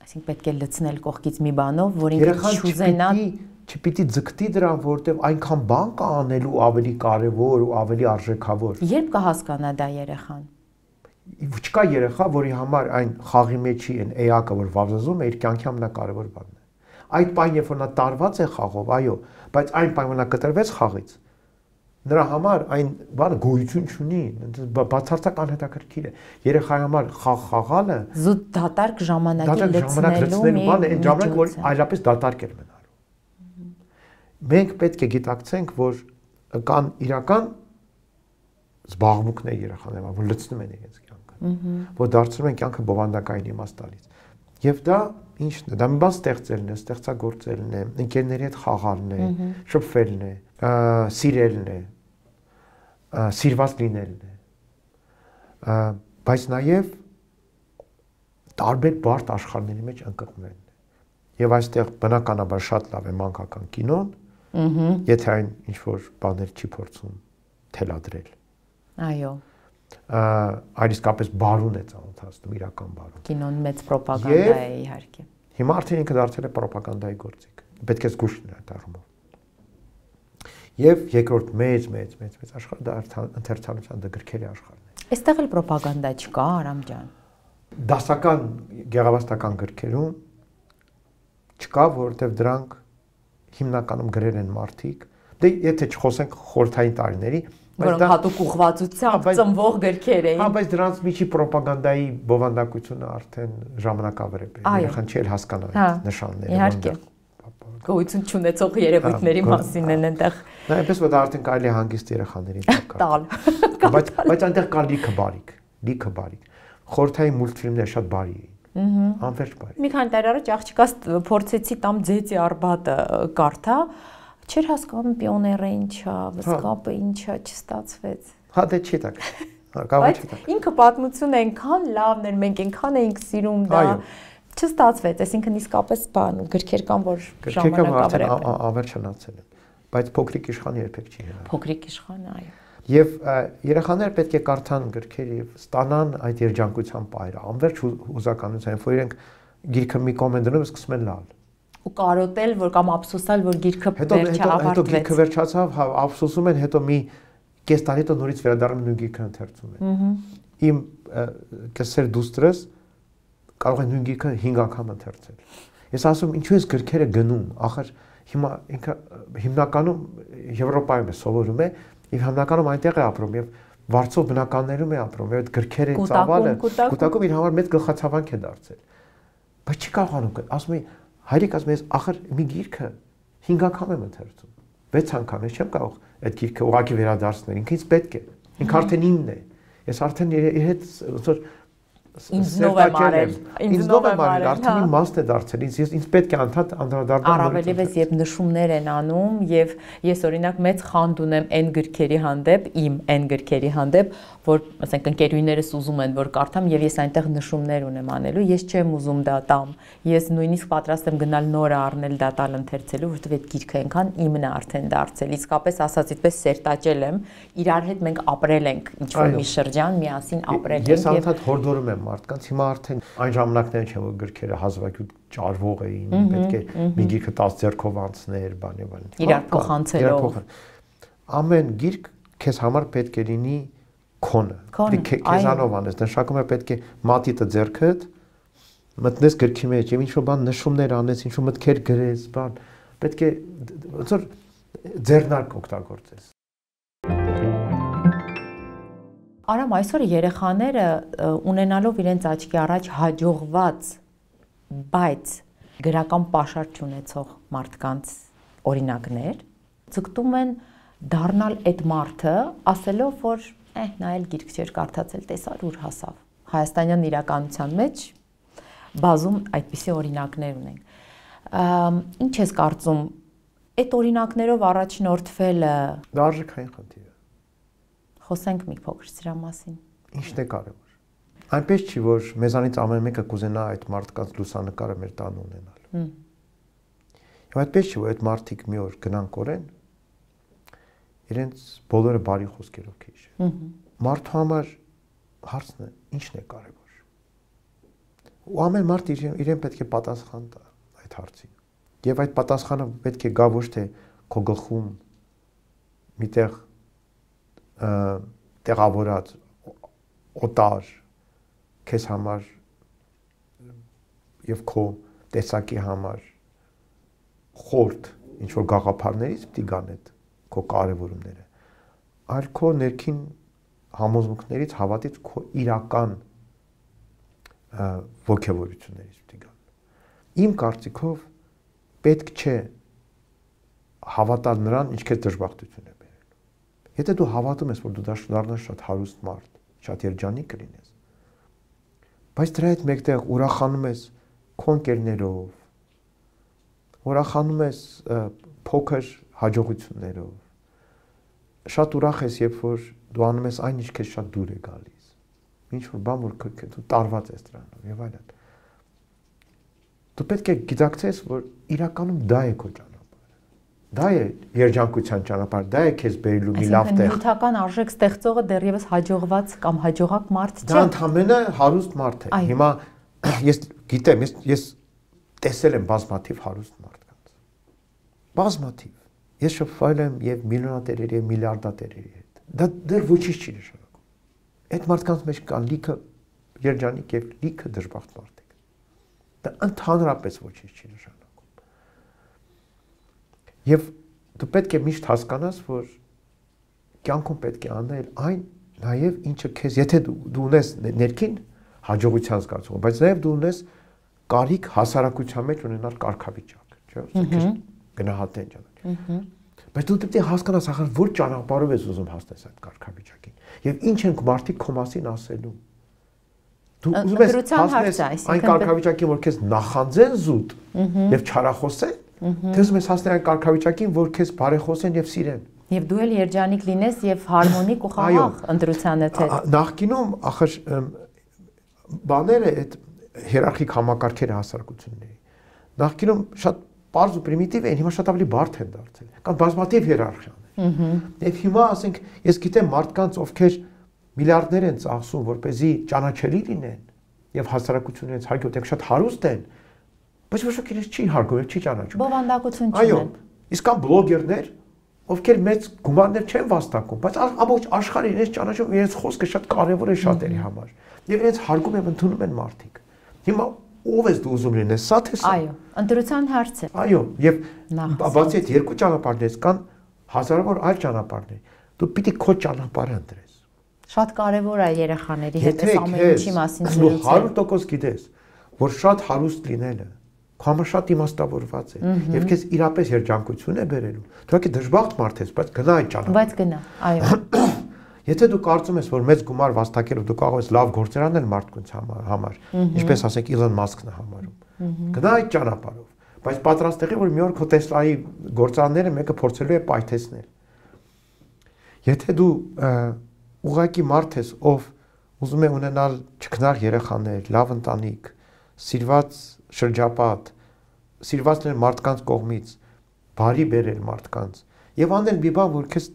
Այսինքն պետք է լցնել կողքից մի բանով, որ ինքը չուզենա, չպիտի ձգտի դրան, որովհետև այնքան բան կա անելու ավելի կարևոր ու ավելի արժեքավոր։ Երբ կհասկանա դա երեխան։ Չկա երեխա, որի համար այն խաղի մեջի այն էակը, որ վազազում է, իր կյանքի ամենակարևոր բանն է։ Այդ պայն, երբ որ նա տարված է խաղով, այո, բայց այն պայն, որ նա կտրվեց խաղից, նրա համար այն բանը գոյություն չունի, բացարձակ անհետաքրքիր է։ Երեխայի համար խաղ խաղալը զուտ դատարկ ժամանակի լցնելու բան է, այն ժամանակ, որ այլապես դատարկ էր մնալու։ Մենք պետք է գիտակցենք, որ կան իրական զբաղմունքներ երեխաների համար, որ լցնում են իրենց կյանքը, որ դարձնում են կյանքը բովանդակային իմաստ տալիս։ Եվ դա ինչն է, դա մի բան ստեղծելն է, ստեղծագործելն է, ընկերների հետ խաղալն է, շփվելն է, սիրելն է, սիրված լինելն է, բայց նաև տարբեր բարդ աշխարհների մեջ ընկղմելն է։ Եվ այստեղ բնականաբար շատ լավ է մանկական կինոն, եթե այն ինչ-որ բաներ չի փորձում թելադրել։ Այո։ Այլ իսկապես բարուն է ծանոթացնում, իրական բարուն։ Կինոն մեծ պրոպագանդա է իհարկե։ Հիմա արդեն ինքը դարձել է պրոպագանդայի գործիք։ պետք է զգուշ լինել այդ առումով։ Եվ երկրորդ մեծ աշխարհը դա ընթերցանության գրքերի աշխարհն է։ Այստեղ էլ ռոպագանդա չկա, Արամ ջան։ Դասական գեղարվեստական գրքերում չկա, որովհետև դրանք հիմնականում գրել են մարդիկ, դե եթե չխոսենք խորհրդային տարիների, որոնք հատուկ ուղղվածությամբ ծնվող գրքեր էին։ Հա, բայց դրանց միջի ռոպագանդայի բովանդակությունը արդեն ժամանակավրեպ է։ Երեխան չի հասկանա այդ նշանները։ Իհարկե։ Գոյություն չունեցող երևույթների մասին են այնտեղ։ Նա այնպես որ դա արդեն կարելի է հանգիստ երեխաներին տալ։ Բայց այնտեղ կա լիքը բարիք։ Խորհրդային մուլտֆիլմները շատ բարի էին։ Անվերջ բարի։ Մի քանի տարի առաջ աղջիկաս փորձեցի տամ ձեծի արբատը կարդա, չէր հասկանում պիոները ինչա, վսկապը ինչա, չստացվեց։ Հա դե չի տակ։ Կարող չի տակ։ Ինքը պատմությունը այնքան լավն էր, մենք այնքան էինք սիրում դա, չստացվեց, այսինքն իսկապես բան գրքեր կան, որ ժամանակավրեպ են։ Անվերջանացել են, բայց փոքրիկ իշխանը երբեք չի հեռանում։ Փոքրիկ իշխանը, այո։ Եվ երեխաները պետք է կարդան գրքերը եւ ստանան այդ երջանկության պայրը, անվերջ հուզականության, որ իրենք գիրքը մի կողմ են դնում, սկսում են լալ։ Ու կարոտել, որ կամ ափսոսալ, որ գիրքը վերջավարտվեց։ Հետո գիրքը վերջացավ, ափսոսում են, հետո մի կես տարի հետո նորից վերադառնում նույն գիրքը ընթերցում են։ Իմ կեսեր դուստրս կարող են նույն գիրքը 5 անգամ ընթերցել։ Ես ասում, ինչու ես գրքերը գնում, ախր հիմա ինքը հիմնականում Եվրոպայում է սովորում է եւ հիմնականում այնտեղ է ապրում եւ վարձով բնականներում է ապրում եւ այդ գրքերը ծավալը կուտակում իր համար մեծ գլխացավանք է դարձել։ Բայց չի կարողանում, ասում է հայրիկ ասում ես ախր մի գիրքը 5 անգամ եմ ընթերցում 6 անգամ ես չեմ կարող այդ գիրքը ուղղակի վերադարձնել ինքը ինձ պետք է ինքը արդեն իմն է ես արդեն իր հետ ոնց որ ինձ նով եմ արել արդեն իմ մասն է դարձել ինձ պետք է անդրադառնալ առավելևս երբ նշումներ են անում եւ ես օրինակ մեծ խանդ ունեմ այն գրքերի հանդեպ իմ այն գրքերի հանդեպ որ ասենք ընկերուներս ուզում են որ կարդամ եւ ես այնտեղ նշումներ ունեմ անելու ես չեմ ուզում դա տամ ես նույնիսկ պատրաստ եմ գնալ նորը առնել դա տալ ընթերցելու որովհետեւ այդ գիրքը այնքան իմն է արդեն դարձել իսկապես ասած այդպես սերտաճել եմ իրար հետ մենք ապրել ենք ինչ որ մի շրջան միասին ապրել ենք ես անդադ հորդորում եմ մարդկանց հիմա արդեն այն ժամանակներն չէ որ գրքերը հազվագյուտ ճարվող էին պետք է մի գիրքը 10 ձեռքով անցներ բան եւ այլն իրար փոխանցելով ամեն գիրք քեզ համար պետք է լինի քոնը քեզանով անես նշանակում է պետք է մատիտը ձեռքդ մտնես գրքի մեջ եւ ինչ որ բան նշումներ անես ինչ որ մտքեր գրես բան պետք է ոնց որ ձեռնարկ օգտագործես Արամ այսօր երեխաները ունենալով իրենց աչքի առաջ հաջողված, բայց գրական պաշար չունեցող մարդկանց օրինակներ, ցկտում են դառնալ այդ մարդը, ասելով, որ նա էլ գիրք չէր կարդացել, տեսար ուր հասավ։ Հայաստանյան իրականության մեջ բազում այդպիսի օրինակներ ունենք։ Ինչ ես կարծում, այդ օրինակներով առաջնորդվելը դա արժեքային խնդիր է։ Խոսենք մի փոքր սրա մասին։ Ինչն է կարևոր։ Այնպես չի, որ մեզանից ամեն մեկը կուզենա այդ մարդկանց լուսանկարը մեր տանը ունենալ։ Եվ այդպես չի, որ այդ մարդիկ մի օր գնան կորեն, իրենց բոլորը բարի խոսքերով քեշ։ Մարդու համար հարցն է, ինչն է կարևոր։ Ու ամեն մարդ իրեն պետք է պատասխան տա այդ հարցին։ Եվ այդ պատասխանը պետք է գա ոչ թե քո գլխում միտեղ տեղավորած օտար քեզ համար եւ քո տեսակի համար խորտ ինչ որ գաղափարներից պիտի գան այդ քո կարևորումները այլ քո ներքին համոզմունքներից հավատից քո իրական ոգևորություններից պիտի գան իմ կարծիքով պետք չէ հավատալ նրան ինչ քեզ դժբախտություն է Եթե դու հավատում ես, որ դու դառնաս շատ հարուստ մարդ, շատ երջանիկ կլինես, բայց դրա հետ մեկտեղ ուրախանում ես քո ընկերներով, ուրախանում ես փոքր հաջողություններով, շատ ուրախ ես, երբ որ դու անում ես այն, ինչ քեզ շատ դուր է գալիս, ինչ որ բան, որ դու տարված ես դրանով եւ այլն։ Դու պետք է գիտակցես, որ իրականում դա է քո Դա է երջանկության ճանապարհը, դա է քեզ բերելու մի լավ տեղ։ Նյութական արժեք ստեղծողը դեռևս հաջողված կամ հաջողակ մարդ չէ։ Դա ընդհանրապես հարուստ մարդ է։ Հիմա ես գիտեմ, ես տեսել եմ բազմաթիվ հարուստ մարդկանց։ Բազմաթիվ։ Ես շփվել եմ եւ միլիոնատերերի եւ միլիարդատերերի հետ։ Դա դեռ ոչինչ չի նշանակում։ Այդ մարդկանց մեջ կան լիքը երջանիկ եւ լիքը դժբախտ մարդիկ։ Դա ընդհանրապես ոչինչ չի նշանակում։ Եվ դու պետք է միշտ հասկանաս, որ կյանքում պետք է անել այն նաեւ ինչը քեզ, եթե դու ունես ներքին հաջողության զգացում, բայց նաեւ դու ունես կարիք հասարակության մեջ ունենալ կարգավիճակ, չէ՞, գնահատեն ճանաչ։ Բայց դու պետք է հասկանաս ախր որ ճանապարհով ես ուզում հասնես այդ կարգավիճակին եւ ինչ են մարդիկ քո մասին ասելու։ Դու ուզում ես հասնես այն կարգավիճակին, որ քեզ նախանձեն զուտ եւ չարախոսեն, թե ուզում ես հասնել այն կարգավիճակին, որ քեզ բարեխոսեն եւ սիրեն։ Եվ դու էլ երջանիկ լինես եւ հարմոնիկ ու խաղաղ ընտրության հետ։ Նախկինում ախր բաները այդ հիերարխիկ համակարգերը հասարակությունների։ Նախկինում շատ պարզ ու պրիմիտիվ էին, հիմա շատ ավելի բարդ են դարձել։ Կան բազմաթիվ հիերարխիաներ։ Եվ հիմա ասենք, ես գիտեմ մարդկանց, ովքեր միլիարդներ են ծախսում, որպեսզի ճանաչելի լինեն եւ հասարակությունն իրենց հարգի ու շատ հարուստ են, բայց ոչ ոք իրենց չի հարգում, չի ճանաչում։ Բովանդակություն չունեն։ Այո, իսկ կան բլոգերներ, ովքեր մեծ գումարներ չեն վաստակում, բայց ամբողջ աշխարհը իրենց ճանաչում, իրենց խոսքը շատ կարեւոր է շատերի համար։ Եվ իրենց հարգում եւ ընդունում են մարդիկ։ Հիմա ով ես դու ուզում լինես, սա թե սա։ Այո, ընտրության հարց է։ Այո, եւ բացի այդ երկու ճանապարհներից կան հազարավոր այլ ճանապարհներ։ Դու պիտի քո ճանապարհը ընտրես։ Շատ կարևոր է երեխաների հետ այս ամեն ինչի մասին զրուցել։ 100% գիտես, որ շատ հարուստ լինելը քո համար շատ իմաստավորված է եւ քեզ իրապես երջանկություն է բերելու։ Դու եկե դժբախտ մարդ ես, բայց գնա այդ ճանապարհը։ Բայց գնա, այո։ Եթե դու կարծում ես, որ մեծ գումար վաստակելով դու կարող ես լավ գործեր անել մարդկանց համար, ինչպես ասենք Իլոն Մասկն է համարում, գնա այդ ճանապարհով, բայց պատրաստ եղի, որ մի օր քո Տեսլայի գործարանները մեկը փորձելու է պայթեցնել։ Եթե դու ուղղակի մարդ ես, ով ուզում է ունենալ չքնաղ երեխաներ, լավ ընտանիք, սիրված շրջապատ, սիրված լինել մարդկանց կողմից, բարի բերել մարդկանց եւ անել մի բան, որ քեզ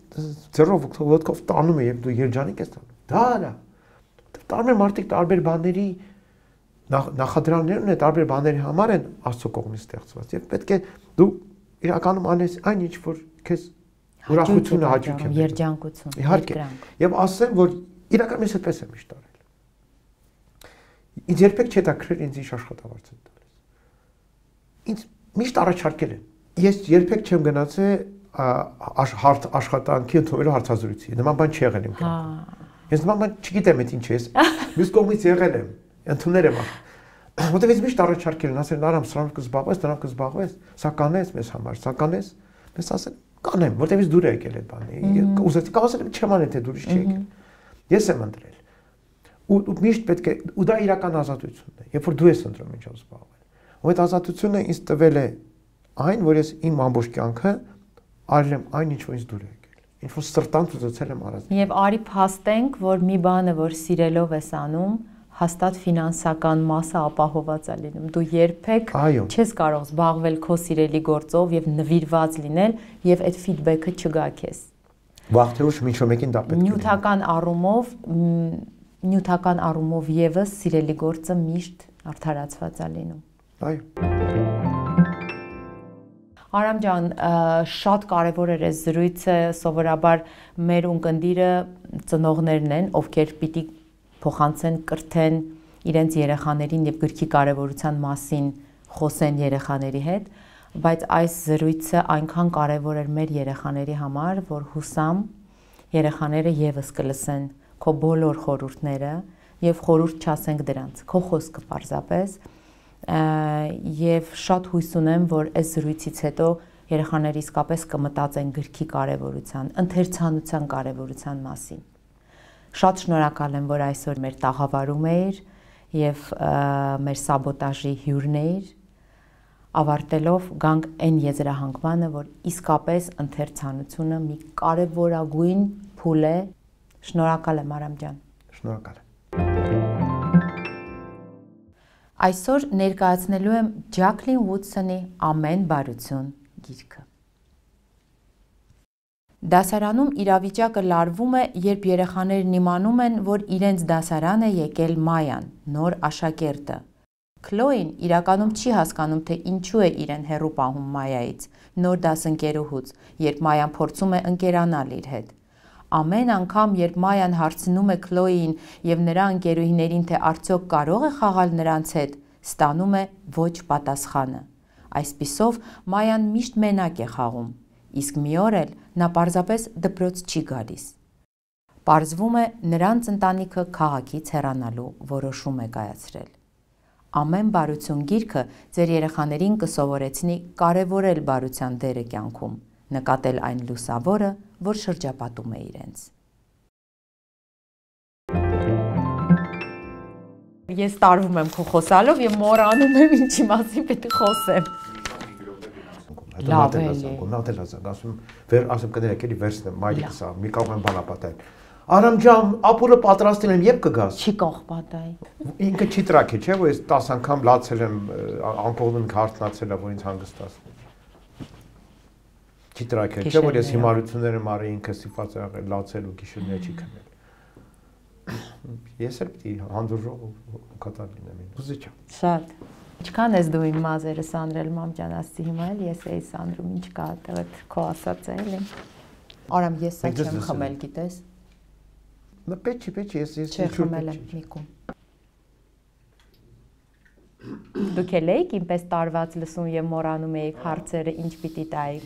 ձեռով ոտքով տանում է եւ դու երջանիկ ես տանում։ Դա արա։ Տարբեր մարդիկ տարբեր բաների նախադրյալներ ունեն, տարբեր բաների համար են Աստծո կողմից ստեղծված եւ պետք է դու իրականում անես այն ինչ որ քեզ ուրախությունը հաճույք է, երջանկություն, իհարկե։ Եվ ասեմ, որ իրականում ես այդպես եմ միշտ արել։ Ինձ երբեք չի հետաքրքրել ինձ ինչ աշխատավարձ են տալիս։ Ինձ միշտ առաջարկել են։ Ես երբեք չեմ գնացել աշխատանքի ընդունելու հարցազրույցի։ Նման բան չի եղել իմ կյանքում։ Ես նման բան չգիտեմ այդ ինչ է։ Ես մյուս կողմից եղել եմ, ընդունել եմ։ Որտեւ ես միշտ առաջարկել են, ասել արամ սրանով կզբաղվես, դրանով կզբաղվես, սա կանես մեզ համար, սա կանես։ Ես ասել կանեմ, որտեւ ես դուր եկել այդ բանը։ Ուզեցի կասել չեմ անել, թե դուրս չի եկել։ Ես եմ ընտրել։ Ու միշտ պետք է ու դա իրական ազատությունն է, երբ որ դու ես ընտրում ինչով զբաղվել։ Ու այդ ազատությունը ինձ տվել է այն, որ ես իմ ամբողջ կյանքը արել եմ այն, ինչ որ ինձ դուր է եկել, ինչ որ սրտանց ուզեցել եմ արած։ Եվ արի փաստենք, որ մի բանը, որ սիրելով ես անում, հաստատ ֆինանսական մասը ապահոված է լինում։ Դու երբեք չես կարող զբաղվել քո սիրելի գործով եւ նվիրված լինել եւ այդ ֆիդբեքը չգա քեզ։ Վաղ թե ուշ ինչ-որ մեկին դա պետք է։ Նյութական առումով եւս սիրելի գործը միշտ արդարացված է լինում։ Այո։ Արամ ջան, շատ կարևոր էր այս զրույցը, սովորաբար մեր ունկնդիրը ծնողներն են, ովքեր պիտի փոխանցեն, կրթեն իրենց երեխաներին եւ գրքի կարևորության մասին խոսեն երեխաների հետ, բայց այս զրույցը այնքան կարևոր էր մեր երեխաների համար, որ հուսամ երեխաները եւս կլսեն քո բոլոր խորհուրդները եւ խորհուրդ չասենք դրանց, քո խոսքը պարզապես եւ շատ հույս ունեմ, որ այս զրույցից հետո երեխաները իսկապես կմտածեն գրքի կարևորության, ընթերցանության կարևորության մասին։ Շատ շնորհակալ եմ, որ այսօր մեր տաղավարում էիր եւ մեր սաբոտաժի հյուրն էիր։ Ավարտելով գանք այն եզրահանգմանը, որ իսկապես ընթերցանությունը մի կարևորագույն փուլ է։ Շնորհակալ եմ Արամ ջան։ Շնորհակալ եմ։ Այսօր ներկայացնելու եմ Ջակլին Վուդսոնի «Ամեն բարություն» գիրքը։ Դասարանում իրավիճակը լարվում է, երբ երեխաներն իմանում են, որ իրենց դասարան է եկել Մայան, նոր աշակերտը։ Քլոին իրականում չի հասկանում, թե ինչու է իրեն հեռու պահում Մայայից, նոր դասընկերուհուց, երբ Մայան փորձում է ընկերանալ իր հետ։ Ամեն անգամ, երբ Մայան հարցնում է Քլոյին եւ նրա ընկերուհիներին, թե արդյոք կարող է խաղալ նրանց հետ, ստանում է ոչ պատասխանը։ Այսպիսով Մայան միշտ մենակ է խաղում, իսկ մի օր էլ նա պարզապես դպրոց չի գալիս։ Պարզվում է, նրանց ընտանիքը քաղաքից հեռանալու որոշում է կայացրել։ Ամեն բարություն գիրքը ձեր երեխաներին կսովորեցնի կարևորել բարության դերը կյանքում, նկատել այն լուսավորը, որ շրջապատում է իրենց։ Ես տարվում եմ քո խոսալով եւ մոռանում եմ ինչի մասին պետք է խոսեմ։ Լավ է։ Ասում կներեք, էլի վերցնեմ, մայրիկս ա, մի կարող եմ բանապատել։ Արամ ջան, ապուրը պատրաստել եմ, երբ կգաս։ Չի կող պատահի։ Ինքը չի տրակի, չէ՞, որ ես 10 անգամ լացել եմ, անկողնում հարցնացել է, որ ինձ հանգստացնում։ Չի տրակել, չէ՞ որ ես հիմարությունները մարի ինքը ստիպված եղել լացել ու գիշերները չի քնել։ Ես էլ պիտի հանդուրժող ու կատար լինեմ ինձ։ Ուզիչ է։ Շատ։ Ինչքան ես դու իմ մազերը սանրել մամ ջան, ասի հիմա էլ ես էի սանրում, ինչ կա այդտեղ քո ասած է էլի։ Արամ ես սա չեմ խմել, գիտես։ Նա պետք չի, ես խմել եմ միկում։ Դուք էլ եք ինպես տարված լսում եւ մոռանում եք հարցերը ինչ պիտի տայի։